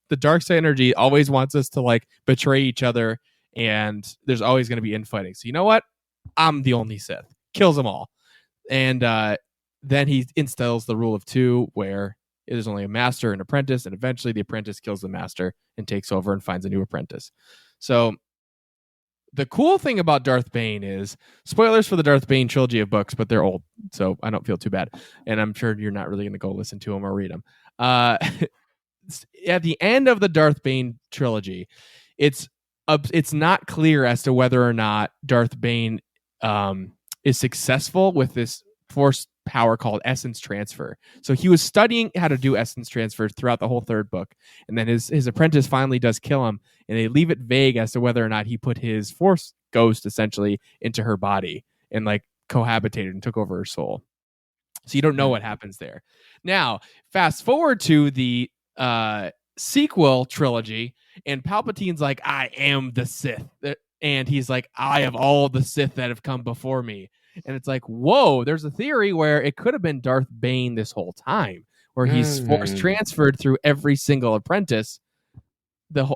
the dark side energy always wants us to like betray each other, and there's always going to be infighting. So you know what? I'm the only Sith. Kills them all. And then he instills the rule of two, where it is only a master and apprentice, and eventually the apprentice kills the master and takes over and finds a new apprentice. So the cool thing about Darth Bane is, spoilers for the Darth Bane trilogy of books, but they're old, so I don't feel too bad. And I'm sure you're not really going to go listen to them or read them. At the end of the Darth Bane trilogy, it's not clear as to whether or not Darth Bane is successful with this force power called essence transfer. So he was studying how to do essence transfer throughout the whole third book, and then his apprentice finally does kill him, and they leave it vague as to whether or not he put his force ghost essentially into her body and like cohabitated and took over her soul. So you don't know what happens there. Now, fast forward to the sequel trilogy, and Palpatine's like, I am the Sith. And he's like, I have all the Sith that have come before me. And it's like, whoa, there's a theory where it could have been Darth Bane this whole time, where he's force transferred through every single apprentice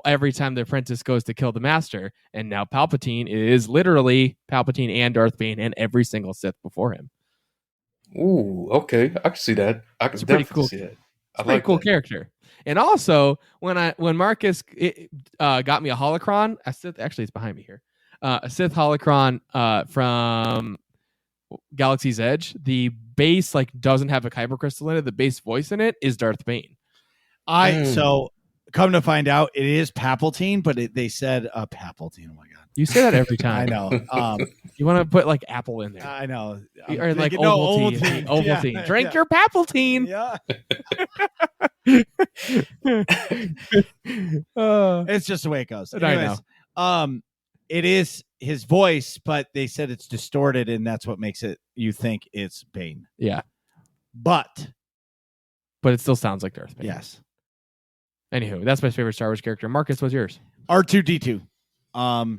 every time the apprentice goes to kill the master. And now Palpatine is literally Palpatine and Darth Bane and every single Sith before him. Ooh, okay. I can see that. I can definitely see that. It's a pretty cool character. And also, when Marcus got me a holocron, actually it's behind me here, a Sith holocron from Galaxy's Edge, the base doesn't have a kyber crystal in it. The base voice in it is Darth Bane. So come to find out, it is Palpatine, but they said Palpatine. Oh my god, you say that every time. I know. You want to put like Apple in there. I know. Or like Ovaltine. Ovaltine. Yeah, Drink your Palpatine. Yeah. It's just the way it goes. Anyways, I know. It is his voice, but they said it's distorted, and that's what makes you think it's Bane. Yeah. But it still sounds like Darth Bane. Yes. Anywho, that's my favorite Star Wars character. Marcus, what's yours? R2-D2.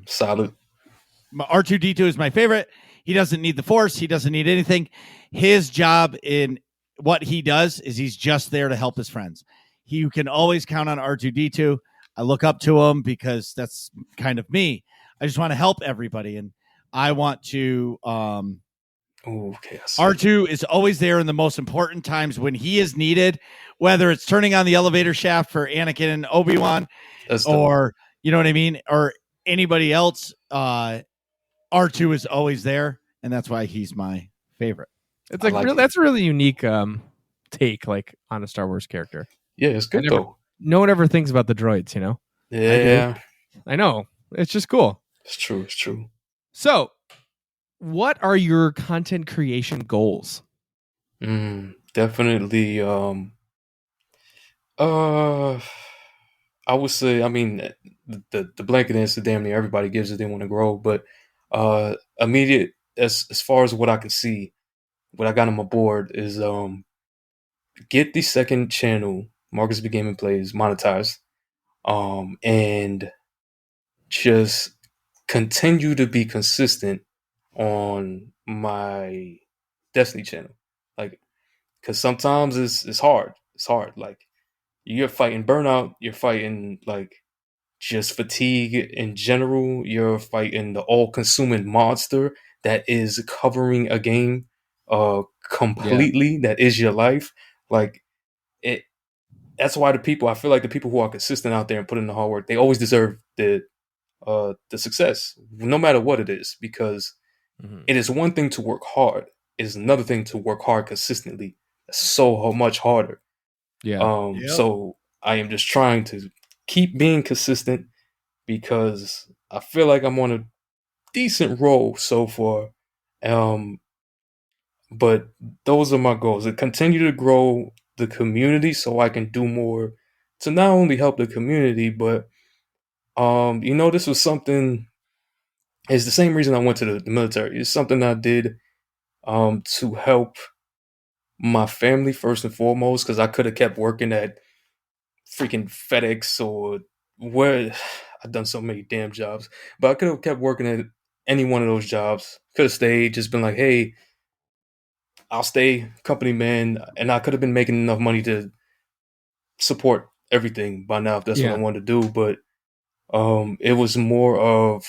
Solid. R2-D2 is my favorite. He doesn't need the Force. He doesn't need anything. His job in what he does is he's just there to help his friends. You can always count on R2-D2. I look up to him because that's kind of me. I just want to help everybody, and I want to. Okay. R2 is always there in the most important times when he is needed, whether it's turning on the elevator shaft for Anakin and Obi-Wan, or you know what I mean, or anybody else. R2 is always there, and that's why he's my favorite. It's that's a really unique take, on a Star Wars character. Yeah, it's good though. No one ever thinks about the droids, you know. Yeah, I know. It's just cool. It's true. It's true. So, what are your content creation goals? Definitely. I would say, I mean, the blanket answer damn near everybody gives if they want to grow, but immediate as far as what I can see, what I got on my board is get the second channel, Marcus B Gaming Plays, monetized, and just continue to be consistent on my Destiny channel, like, because sometimes it's hard. It's hard. Like, you're fighting burnout. You're fighting like just fatigue in general. You're fighting the all-consuming monster that is covering a game completely. That is your life. Like, it. That's why I feel like the people who are consistent out there and put in the hard work, they always deserve the success, no matter what it is, because it is one thing to work hard. It is another thing to work hard consistently. That's so much harder. So I am just trying to keep being consistent because I feel like I'm on a decent roll so far. But those are my goals: to continue to grow the community so I can do more to not only help the community, but this was something. It's the same reason I went to the military. It's something I did to help my family first and foremost, because I could have kept working at freaking FedEx or where I've done so many damn jobs, but I could have kept working at any one of those jobs. Could have stayed, just been like, hey, I'll stay company man, and I could have been making enough money to support everything by now if that's what I wanted to do. But it was more of,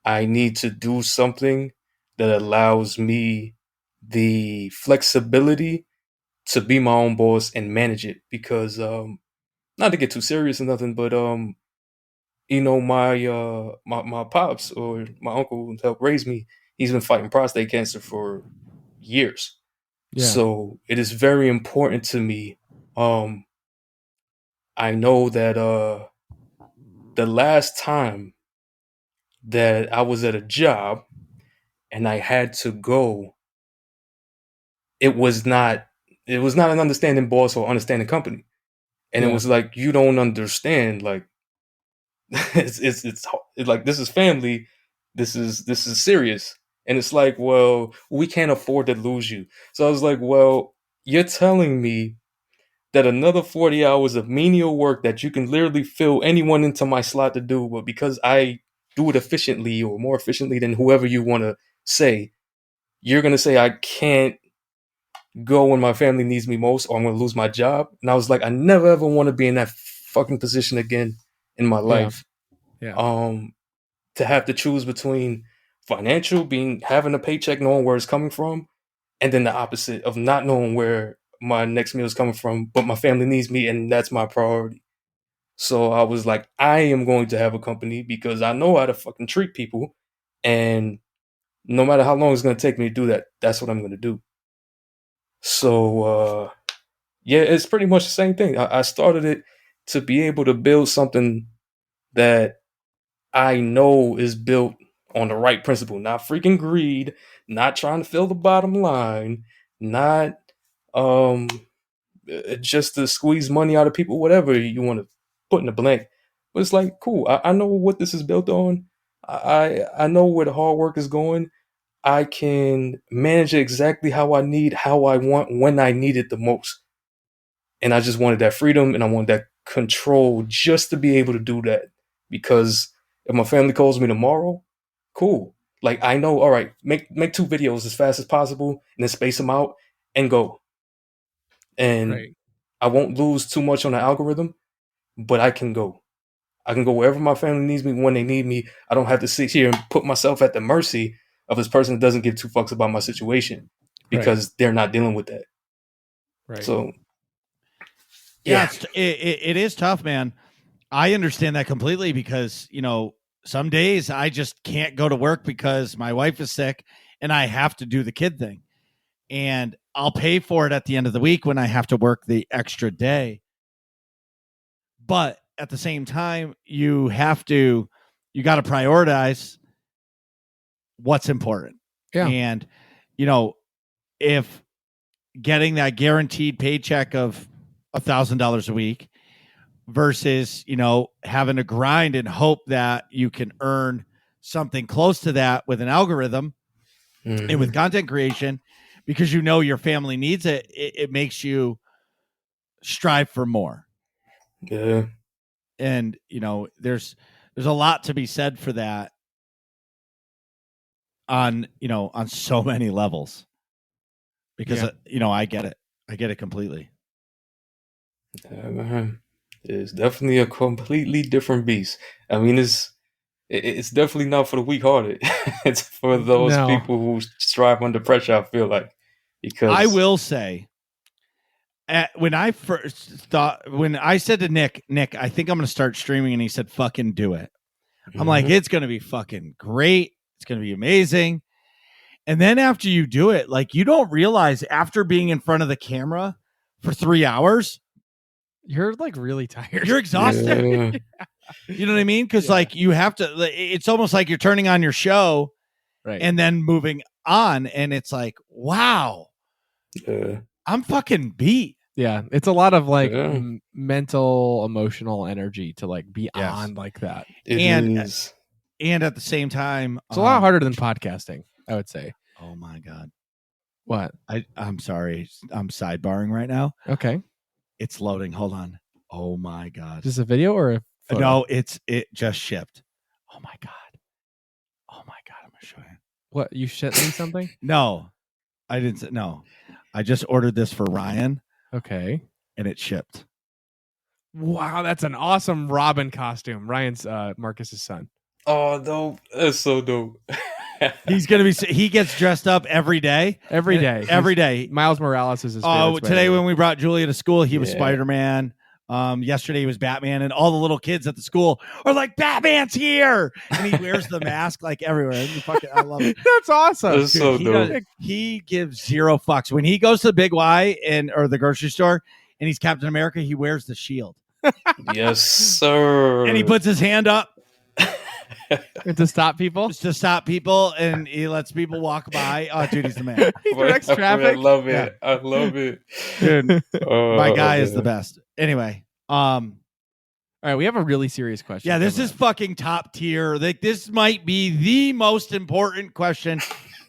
I need to do something that allows me the flexibility to be my own boss and manage it, because not to get too serious or nothing, but my pops, or my uncle who helped raise me, he's been fighting prostate cancer for years. So it is very important to me. I know that the last time that I was at a job and I had to go, it was not an understanding boss or understanding company. And it was like, you don't understand, like, it's like, this is family, this is serious. And it's like, well, we can't afford to lose you. So I was like, well, you're telling me that another 40 hours of menial work that you can literally fill anyone into my slot to do, but because I do it efficiently, or more efficiently than whoever you want to say, you're going to say I can't go when my family needs me most, or I'm going to lose my job. And I was like, I never ever want to be in that fucking position again in my life. To have to choose between financial, having a paycheck, knowing where it's coming from, and then the opposite of not knowing where my next meal is coming from, but my family needs me, and that's my priority. So I was like, I am going to have a company because I know how to fucking treat people, and no matter how long it's going to take me to do that, that's what I'm going to do. So it's pretty much the same thing. I started it to be able to build something that I know is built on the right principle, not freaking greed, not trying to fill the bottom line, not just to squeeze money out of people, whatever you want to put in the blank. But it's like, cool, I know what this is built on. I know where the hard work is going. I can manage it exactly how I need, how I want, when I need it the most. And I just wanted that freedom, and I wanted that control just to be able to do that. Because if my family calls me tomorrow, cool. Like, I know, all right, make 2 videos as fast as possible, and then space them out and go. And I won't lose too much on the algorithm, but I can go. I can go wherever my family needs me, when they need me. I don't have to sit here and put myself at the mercy of this person that doesn't give 2 fucks about my situation, because they're not dealing with that. So, it is tough, man. I understand that completely, because, some days I just can't go to work because my wife is sick and I have to do the kid thing, and I'll pay for it at the end of the week when I have to work the extra day. But at the same time, you got to prioritize what's important. And, if getting that guaranteed paycheck of $1,000 a week versus, having to grind and hope that you can earn something close to that with an algorithm and with content creation, because your family needs it. It makes you strive for more. Yeah. And, there's a lot to be said for that on so many levels, because, I get it. I get it completely. Yeah, man. It's definitely a completely different beast. I mean, it's definitely not for the weak-hearted. It's for those people who strive under pressure, I feel like. Because I will say, when I said to Nick, I think I'm going to start streaming, and he said, fucking do it. I'm like, it's going to be fucking great. It's going to be amazing. And then after you do it, like, you don't realize after being in front of the camera for 3 hours, you're like really tired. You're exhausted. Yeah. You know what I mean? Because like you have to. It's almost like you're turning on your show, right, and then moving on, and it's like, wow, I'm fucking beat. Yeah, it's a lot of like mental, emotional energy to like be on like that. And at the same time, it's a lot harder than podcasting, I would say. Oh my God. What? I'm sorry. I'm sidebarring right now. Okay. It's loading. Hold on. Oh my God. Is this a video or a photo? No, it just shipped. Oh my God. Oh my God. I'm going to show you. What? You sent me something? No, I didn't. No, I just ordered this for Ryan. Okay. And it shipped. Wow. That's an awesome Robin costume. Ryan's Marcus's son. Oh, dope. That's so dope. He gets dressed up every day. Every day. Miles Morales is his favorite. Today when we brought Julia to school, he was Spider-Man. Yesterday he was Batman, and all the little kids at the school are like, Batman's here, and he wears the mask like everywhere. I love it. That's awesome. That's so dope. He gives zero fucks. When he goes to the Big Y or the grocery store and he's Captain America, he wears the shield. Yes, sir. And he puts his hand up to stop people. Just to stop people, and he lets people walk by. Oh, dude, he's the man. He directs traffic. I love it. Yeah. I love it. Dude, my guy is the best. Anyway, all right, we have a really serious question. Yeah, this is fucking top tier. Like, this might be the most important question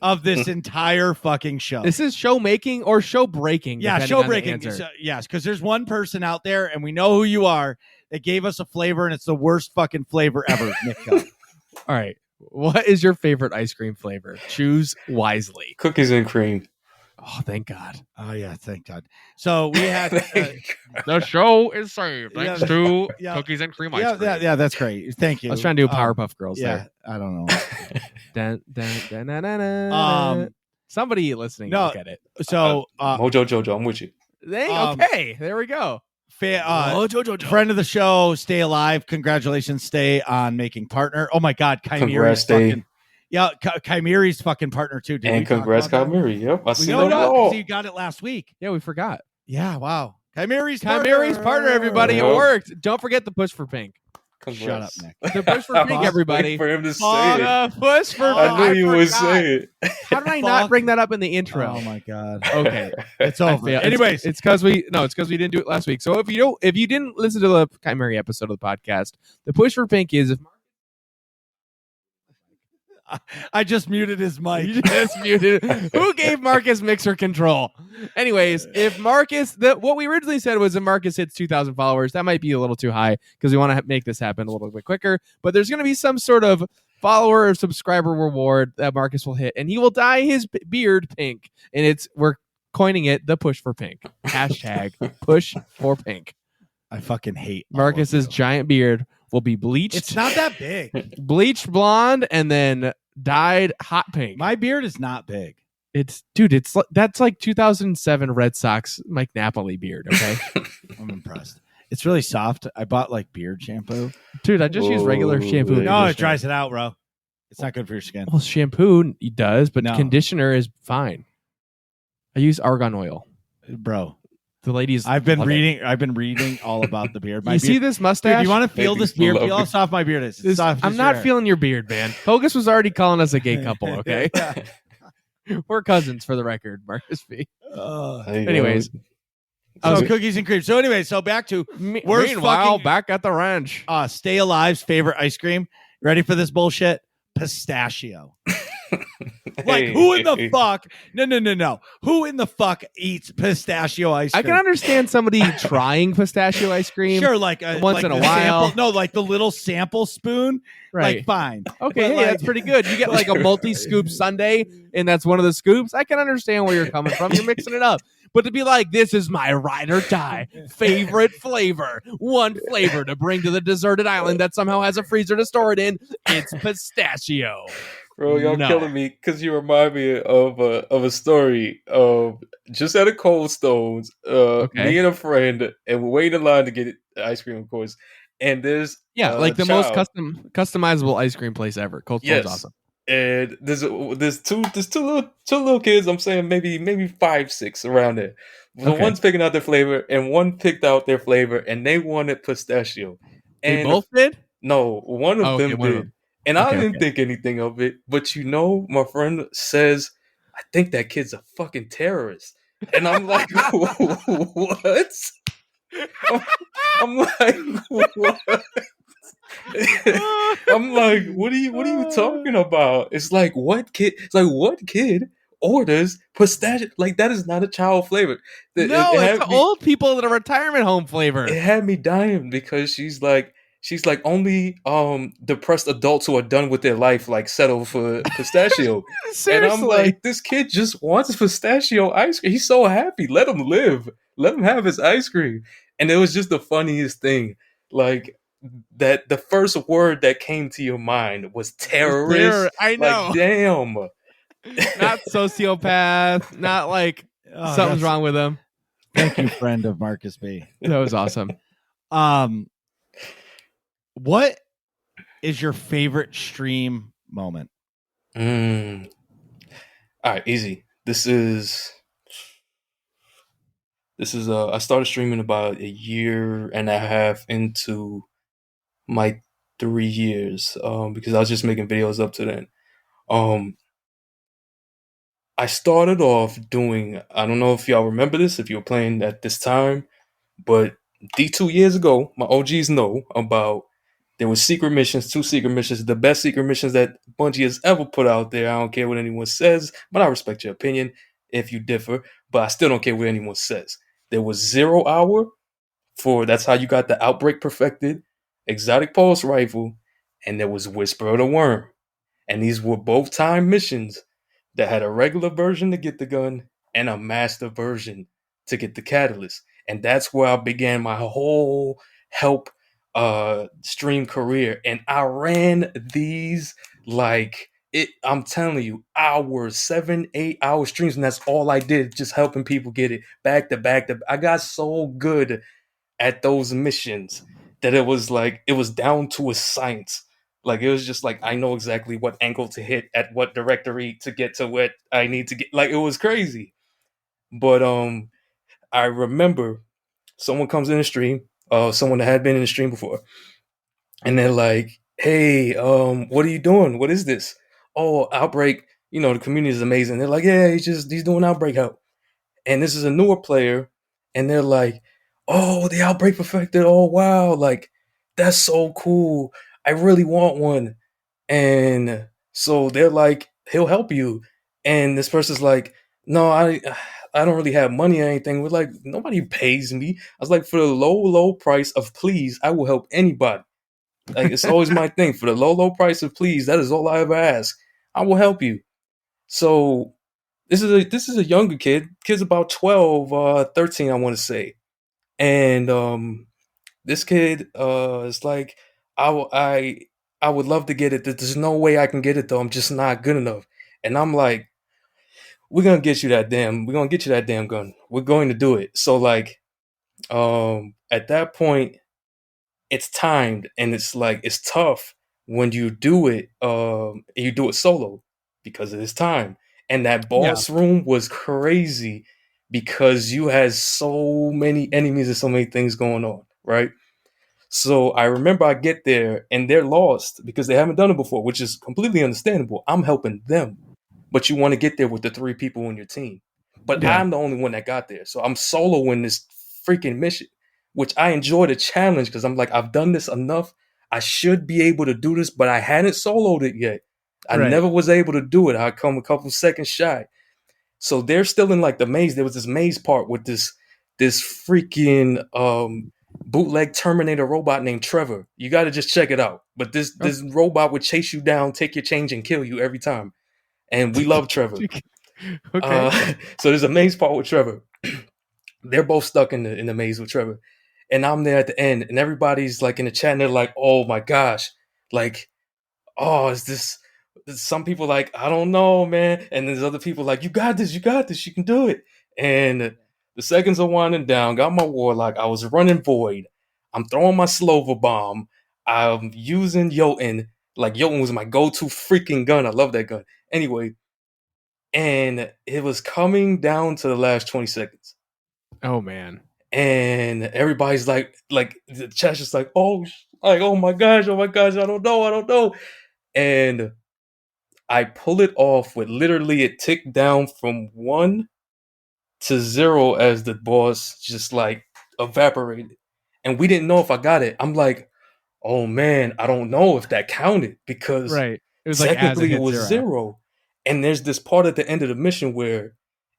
of this entire fucking show. This is show making or show breaking. Yeah, show breaking. Yes, because there's one person out there, and we know who you are, that gave us a flavor, and it's the worst fucking flavor ever. Nick, go. All right. What is your favorite ice cream flavor? Choose wisely. Cookies and cream. Oh, thank God. Oh, yeah, thank God. So we had... the show is saved thanks to cookies and cream ice cream. Yeah, that's great. Thank you. I was trying to do Powerpuff Girls there. I don't know. Somebody listening will get it. So... Mojo Jojo, I'm with you. Okay, there we go. Friend of the show, Stay Alive. Congratulations, Stay, on making partner. Oh my God, Chimeri's fucking... Yeah, Chimeri's fucking partner too. And congrats, Chimeri. Yep, I see that. So you got it last week. Yeah, we forgot. Yeah, wow. Chimeri's partner, everybody. It worked. Don't forget the push for pink. Congrats. Shut up, Nick. The push for pink, everybody. For him to say it. Push for I knew you would say it. How did I not bring that up in the intro? Oh my God. Okay, it's over. Anyways, it's because we didn't do it last week. So if you didn't listen to the Chimeri episode of the podcast, the push for pink is if I just muted his mic. You just muted. Who gave Marcus mixer control? Anyways, if Marcus, what we originally said was if Marcus hits 2,000 followers, that might be a little too high because we want to make this happen a little bit quicker. But there's going to be some sort of follower or subscriber reward that Marcus will hit, and he will dye his beard pink. And we're coining it the push for pink. Hashtag push for pink. I fucking hate Marcus's giant beard. Will be bleached. It's not that big. Bleached blonde and then dyed hot pink. My beard is not big. That's like 2007 Red Sox Mike Napoli beard. Okay, I'm impressed. It's really soft. I bought like beard shampoo. Dude, I just use regular shampoo. No, it dries it out, bro. It's not good for your skin. Well, shampoo does, but conditioner is fine. I use argan oil, bro. The ladies. I've been reading all about the beard. See this mustache? Dude, you want to feel this beard? Feel how soft my beard is. I'm not feeling your beard, man. Focus was already calling us a gay couple. Okay, we're cousins for the record, Marcus B. Anyways, So cookies and cream. So anyway, so back to worst Meanwhile, fucking- back at the ranch. Stay Alive's favorite ice cream. Ready for this bullshit? Pistachio. Like, who in the fuck? No. Who in the fuck eats pistachio ice cream? I can understand somebody trying pistachio ice cream. Sure, like once in a while. Like the little sample spoon. Right. Like, fine. Okay, But, hey, like- that's pretty good. You get like a multi-scoop sundae, and that's one of the scoops. I can understand where you're coming from. You're mixing it up. But to be like, this is my ride or die favorite flavor, one flavor to bring to the deserted island that somehow has a freezer to store it in, it's pistachio. Bro, y'all No. killing me because you remind me of a story of just at a Cold Stones. Me and a friend, and we're waiting in line to get ice cream, of course. And there's Like the most child. customizable ice cream place ever. Cold Stone's awesome. And there's two little kids. I'm saying maybe 5, 6 around there. The Okay. one's picking out their flavor, and one picked out their flavor, and they wanted pistachio. They And both did? no, one of Oh, okay, them one of did. them. And I Okay, didn't think anything of it. But my friend says, I think that kid's a fucking terrorist. And I'm like, what? I'm like, what? I'm like, what are you talking about? It's like, what kid? It's like, what kid orders pistachio? Like, that is not a child flavor. No, It it's had me- old people in a retirement home flavor. It had me dying because she's like only depressed adults who are done with their life like settle for pistachio. Seriously. And I'm like, this kid just wants pistachio ice cream. He's so happy. Let him live. Let him have his ice cream. And it was just the funniest thing. Like that the first word that came to your mind was terrorist. I know. Like, damn. Not sociopath. Not like Oh, something's that's- wrong with him. Thank you, friend of Marcus B. That was awesome. What is your favorite stream moment? All right, easy. This is I started streaming about 1.5 years into my 3 years because I was just making videos up to then. I started off doing, I don't know if y'all remember this, if you were playing at this time, but D2 years ago, my OGs know about there were secret missions, 2 secret missions, the best secret missions that Bungie has ever put out there. I don't care what anyone says, but I respect your opinion if you differ, but I still don't care what anyone says. There was 0 Hour that's how you got the Outbreak perfected, Exotic Pulse Rifle, and there was Whisper of the Worm. And these were both time missions that had a regular version to get the gun and a master version to get the catalyst. And that's where I began my whole help stream career. And I ran these I'm telling you, hours, 7-8 hour streams, and that's all I did, just helping people get it back to back. I got so good at those missions that it was down to a science. Like, it was just like, I know exactly what angle to hit at what directory to get to what I need to get. Like, it was crazy. But I remember someone comes in the stream, someone that had been in the stream before, and they're like, hey, what are you doing? What is this? Oh, Outbreak, the community is amazing. They're like, yeah, he's doing Outbreak help. And this is a newer player, and they're like, oh, the Outbreak perfected. Oh, wow. Like, that's so cool. I really want one. And so they're like, he'll help you. And this person's like, no, I don't really have money or anything. We're like, nobody pays me. I was like, for the low price of please, I will help anybody. Like, it's always my thing. For the low price of please, that is all I ever ask. I will help you. So this is a younger kid. Kid's about 12, 13, I want to say. And this kid is like, I would love to get it. There's no way I can get it though. I'm just not good enough. And I'm like, we're gonna get you that damn gun. We're going to do it. So like, at that point, it's timed, and it's like, it's tough when you do it. And you do it solo because of this time. And that boss room was crazy because you had so many enemies and so many things going on, right? So I remember I get there and they're lost because they haven't done it before, which is completely understandable. I'm helping them, but you want to get there with the 3 people on your team. But I'm the only one that got there. So I'm soloing this freaking mission, which I enjoy the challenge because I'm like, I've done this enough. I should be able to do this, but I hadn't soloed it yet. I never was able to do it. I come a couple seconds shy. So they're still in like the maze. There was this maze part with this freaking bootleg Terminator robot named Trevor. You got to just check it out. But this robot would chase you down, take your change, and kill you every time. And we love Trevor. Okay. So there's a maze part with Trevor. They're both stuck in the maze with Trevor, and I'm there at the end, and everybody's like in the chat, and they're like, "Oh my gosh, like, oh, is this?" Some people like, "I don't know, man," and there's other people like, "You got this, you can do it." And the seconds are winding down. Got my warlock. I was running void. I'm throwing my Slover bomb. I'm using Jotun. Like Jotun was my go-to freaking gun. I love that gun. Anyway, and it was coming down to the last 20 seconds. Oh man. And everybody's like the chat's just like, oh my gosh, I don't know. And I pull it off with literally it ticked down from 1 to 0 as the boss just like evaporated. And we didn't know if I got it. I'm like, oh man, I don't know if that counted because it was technically like it was 0. And there's this part at the end of the mission where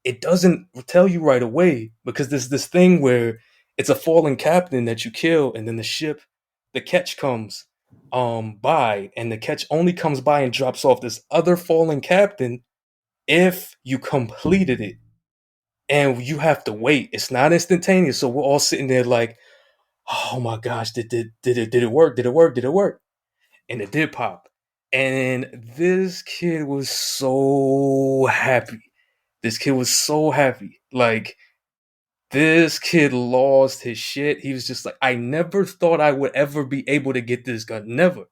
it doesn't tell you right away because there's this thing where it's a fallen captain that you kill, and then the catch comes by, and the catch only comes by and drops off this other fallen captain if you completed it. And you have to wait. It's not instantaneous. So we're all sitting there like, oh my gosh, did it work? Did it work? And it did pop. And this kid was so happy. Like, this kid lost his shit. He was just like, I never thought I would ever be able to get this gun. Never.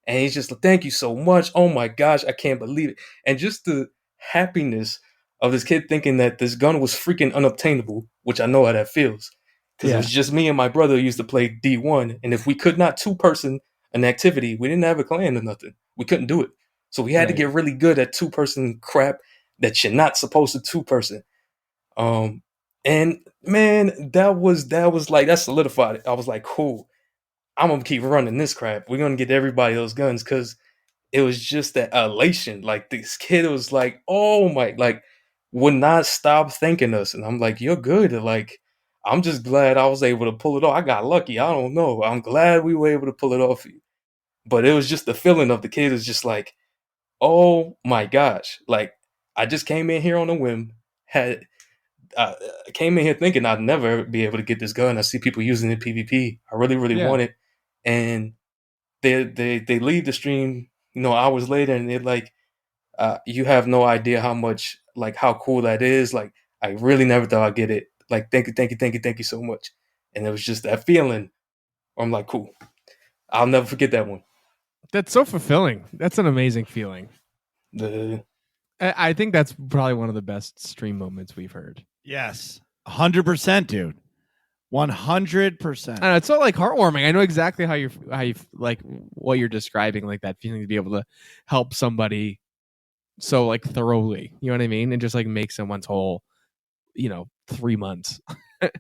And he's just like, thank you so much. Oh my gosh, I can't believe it. And just the happiness of this kid thinking that this gun was freaking unobtainable, which I know how that feels. Because it was just me and my brother who used to play D1. And if we could not two-person an activity, we didn't have a clan or nothing. We couldn't do it. So we had to get really good at two-person crap that you're not supposed to two-person. And man, that was like, that solidified it. I was like, cool, I'm gonna keep running this crap. We're gonna get everybody those guns, because it was just that elation. Like, this kid was like, oh my, like, would not stop thanking us. And I'm like, you're good. Like, I'm just glad I was able to pull it off. I got lucky. I don't know. I'm glad we were able to pull it off for you. But it was just the feeling of the kid was just like, oh my gosh. Like, I just came in here on a whim, I came in here thinking I'd never be able to get this gun. I see people using it in PvP. I really, really want it. And they leave the stream, hours later, and they're like, you have no idea how cool that is. Like, I really never thought I'd get it. Like, thank you so much. And it was just that feeling. I'm like, cool. I'll never forget that one. That's so fulfilling. That's an amazing feeling. I think that's probably one of the best stream moments we've heard. Yes, 100%, dude. 100%. I know, it's so like heartwarming. I know exactly how you like what you're describing, like that feeling to be able to help somebody so like thoroughly. You know what I mean? And just like make someone's whole, 3 months.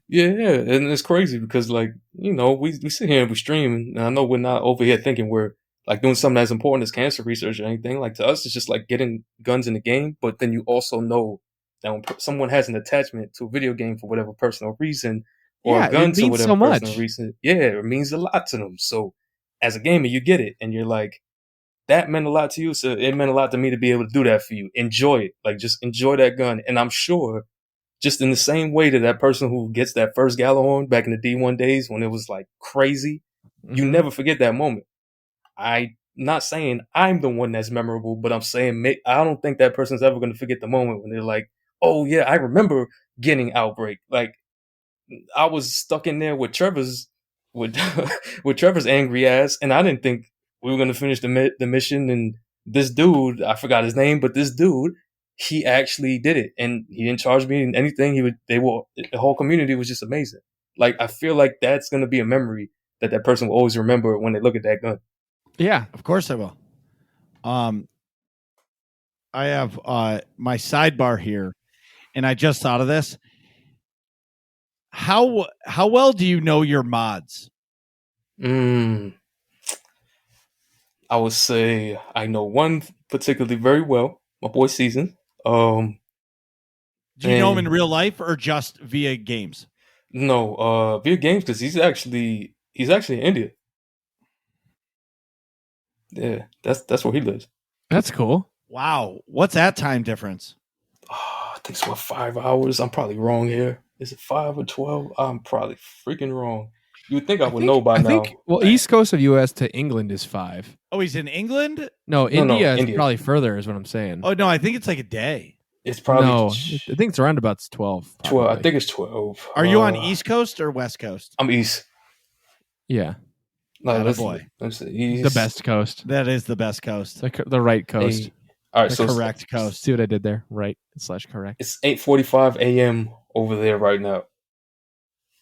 Yeah, and it's crazy because we sit here and we stream, and I know we're not over here thinking we're like doing something as important as cancer research or anything. Like, to us, it's just like getting guns in the game. But then you also know that when someone has an attachment to a video game for whatever personal reason, or a gun to whatever personal reason, it means a lot to them. So as a gamer, you get it, and you're like, that meant a lot to you, so it meant a lot to me to be able to do that for you. Enjoy it. Like, just enjoy that gun. And I'm sure, just in the same way that person who gets that first Gjallarhorn back in the D1 days when it was like crazy, you never forget that moment. I'm not saying I'm the one that's memorable, but I'm saying I don't think that person's ever going to forget the moment when they're like, oh yeah, I remember getting Outbreak. Like, I was stuck in there with Trevor's angry ass, and I didn't think we were going to finish the mission. And this dude, I forgot his name, but this dude, he actually did it, and he didn't charge me anything. The whole community was just amazing. Like, I feel like that's going to be a memory that person will always remember when they look at that gun. Yeah, of course I will. I have my sidebar here, and I just thought of this. how well do you know your mods? I would say I know one particularly very well. My boy Season. Do you know him in and- real life or just via games? No, via games because he's actually in India. Yeah, that's where he lives. That's cool. Wow, what's that time difference? I think it's 5 hours. I'm probably wrong here. Is it 5 or 12? I'm probably freaking wrong. You would think I would know by now. Well, East Coast of US to England is 5. Oh, he's in England? No, No, India is India. probably further, is what I'm saying. Oh no, I think it's like a day. It's probably no, I think it's around about 12. 12. I probably. think it's 12. Are you on East Coast or West Coast? I'm East. Yeah, No, Attaboy. let's see. the best coast, That is the best coast. the right coast. All right, The so correct coast. See what I did there? Right / correct. it's 8:45 a.m. over there right now.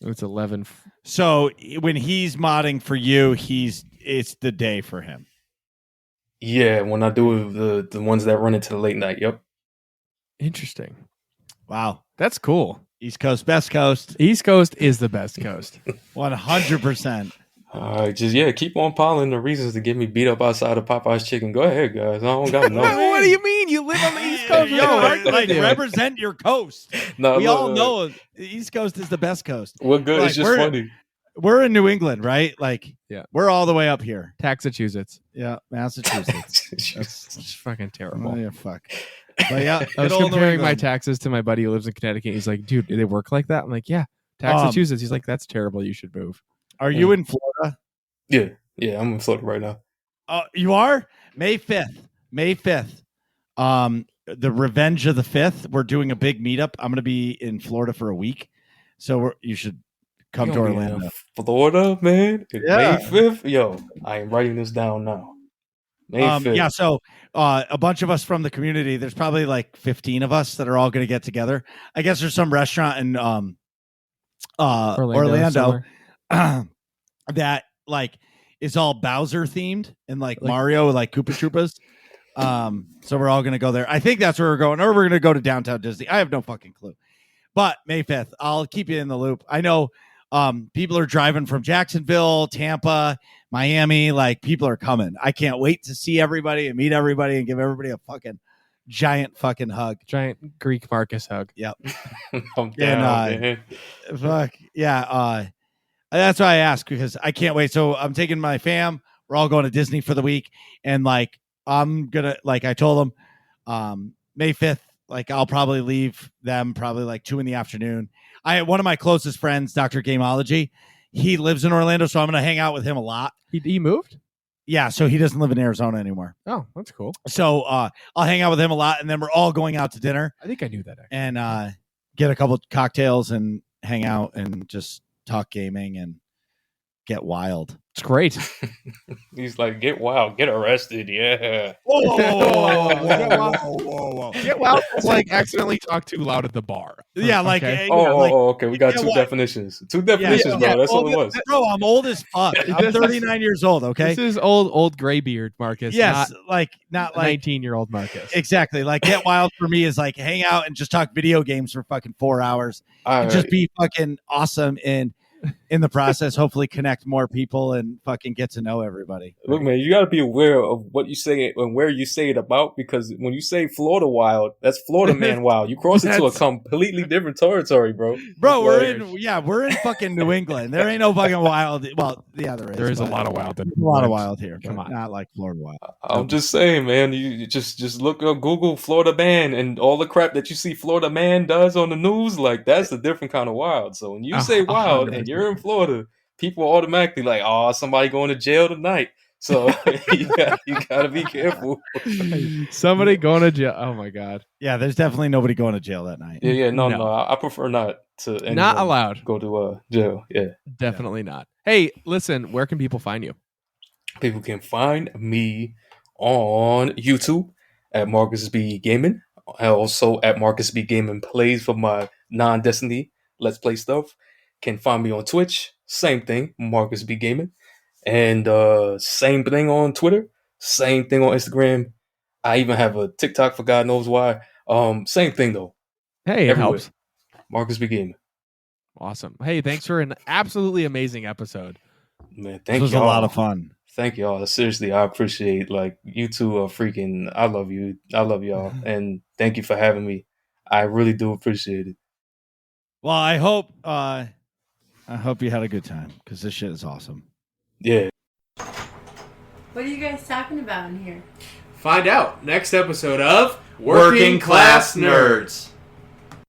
It's 11. So when he's modding for you, it's the day for him. Yeah, when I do the ones that run into the late night. Yep. Interesting. Wow. That's cool. East Coast, best coast, East Coast is the best coast. 100%. Just keep on piling the reasons to get me beat up outside of Popeye's Chicken. Go ahead, guys. I don't got no. What do you mean? You live on the East Coast? Yo, like represent your coast. No, We look, all know the East Coast is the best coast. we're good. like, It's just we're- funny. We're in New England, right? Like, Yeah. we're all the way up here. Massachusetts. Yeah, Massachusetts. It's fucking terrible. Oh, yeah, fuck. But yeah, I was good old New comparing my England. taxes to my buddy who lives in Connecticut. He's like, dude, do they work like that? I'm like, yeah. Massachusetts. He's like, that's terrible. You should move. Are you in Florida? Yeah, I'm in Florida right now. You are? May 5th. May 5th. The Revenge of the 5th. We're doing a big meetup. I'm going to be in Florida for a week. So you should come You to gonna be in Orlando. Florida, man. It's Yeah. May 5th. Yo, I am writing this down now. May 5th. Yeah, so a bunch of us from the community, there's probably like 15 of us that are all going to get together. I guess there's some restaurant in Orlando that like is all Bowser themed and like Mario, like Koopa Troopas. So we're all going to go there. I think that's where we're going, or we're going to go to downtown Disney. I have no fucking clue. But May 5th, I'll keep you in the loop. I know people are driving from Jacksonville, Tampa, Miami. Like, people are coming. I can't wait to see everybody and meet everybody and give everybody a fucking giant fucking hug. Giant Greek Marcus hug. I'm down, man. Fuck yeah. That's why I asked, because I can't wait. So I'm taking my fam. We're all going to Disney for the week, and like I'm gonna, like I told them, May 5th. Like, I'll probably leave them probably like 2 p.m. One of my closest friends, Dr. Gameology, he lives in Orlando, so I'm gonna hang out with him a lot. He moved? Yeah, so he doesn't live in Arizona anymore. Oh, that's cool. So I'll hang out with him a lot, and then we're all going out to dinner I think I knew that actually. and get a couple cocktails and hang out and just talk gaming and get wild. It's great. He's like, get wild, get arrested. Yeah. Whoa. Get wild. It's like accidentally talk too loud at the bar. Yeah, like, Okay. Okay. We got Yeah, two what? definitions. Two definitions, bro. That's all it was. Bro, I'm old as fuck. I'm 39 years old, okay? This is old graybeard Marcus. Yes, not not like 19-year-old Marcus. exactly. Like, get wild for me is like hang out and just talk video games for fucking 4 hours All and right. just be fucking awesome and in the process hopefully connect more people and fucking get to know everybody. Look, man, you got to be aware of what you say and where you say it about, because when you say Florida wild, that's Florida man wild. You cross into a That's- completely different territory, bro. Bro, Like, we're in fucking New England. There ain't no fucking wild. Well, yeah, there is. There is a but lot of wild. there's a lot of wild here. Come but on. not like Florida wild. I'm just saying, man. You just look up Google Florida man and all the crap that you see Florida man does on the news. Like, that's a different kind of wild. So when you say wild and you're in Florida, people are automatically like, oh, somebody going to jail tonight. So you gotta be careful. Somebody going to jail. Oh my god. Yeah, there's definitely nobody going to jail that night. Yeah, no. No. I prefer not to. Not anyone allowed. Go to jail. Yeah. Definitely not. Hey, listen, where can people find you? People can find me on YouTube at Marcus B Gaming. Also at Marcus B Gaming Plays for my non-Destiny Let's Play stuff. Can find me on Twitch. Same thing, Marcus B Gaming. And same thing on Twitter. Same thing on Instagram. I even have a TikTok for God knows why. Same thing though. Hey, it Everywhere. helps. Marcus B Gaming. Awesome. Hey, thanks for an absolutely amazing episode. Man, This thank was y'all. a lot of fun. Thank y'all. Seriously, I appreciate you two are freaking. I love you. I love y'all, and thank you for having me. I really do appreciate it. Well, I hope you had a good time because this shit is awesome. Yeah. What are you guys talking about in here? Find out next episode of Working Class Nerds.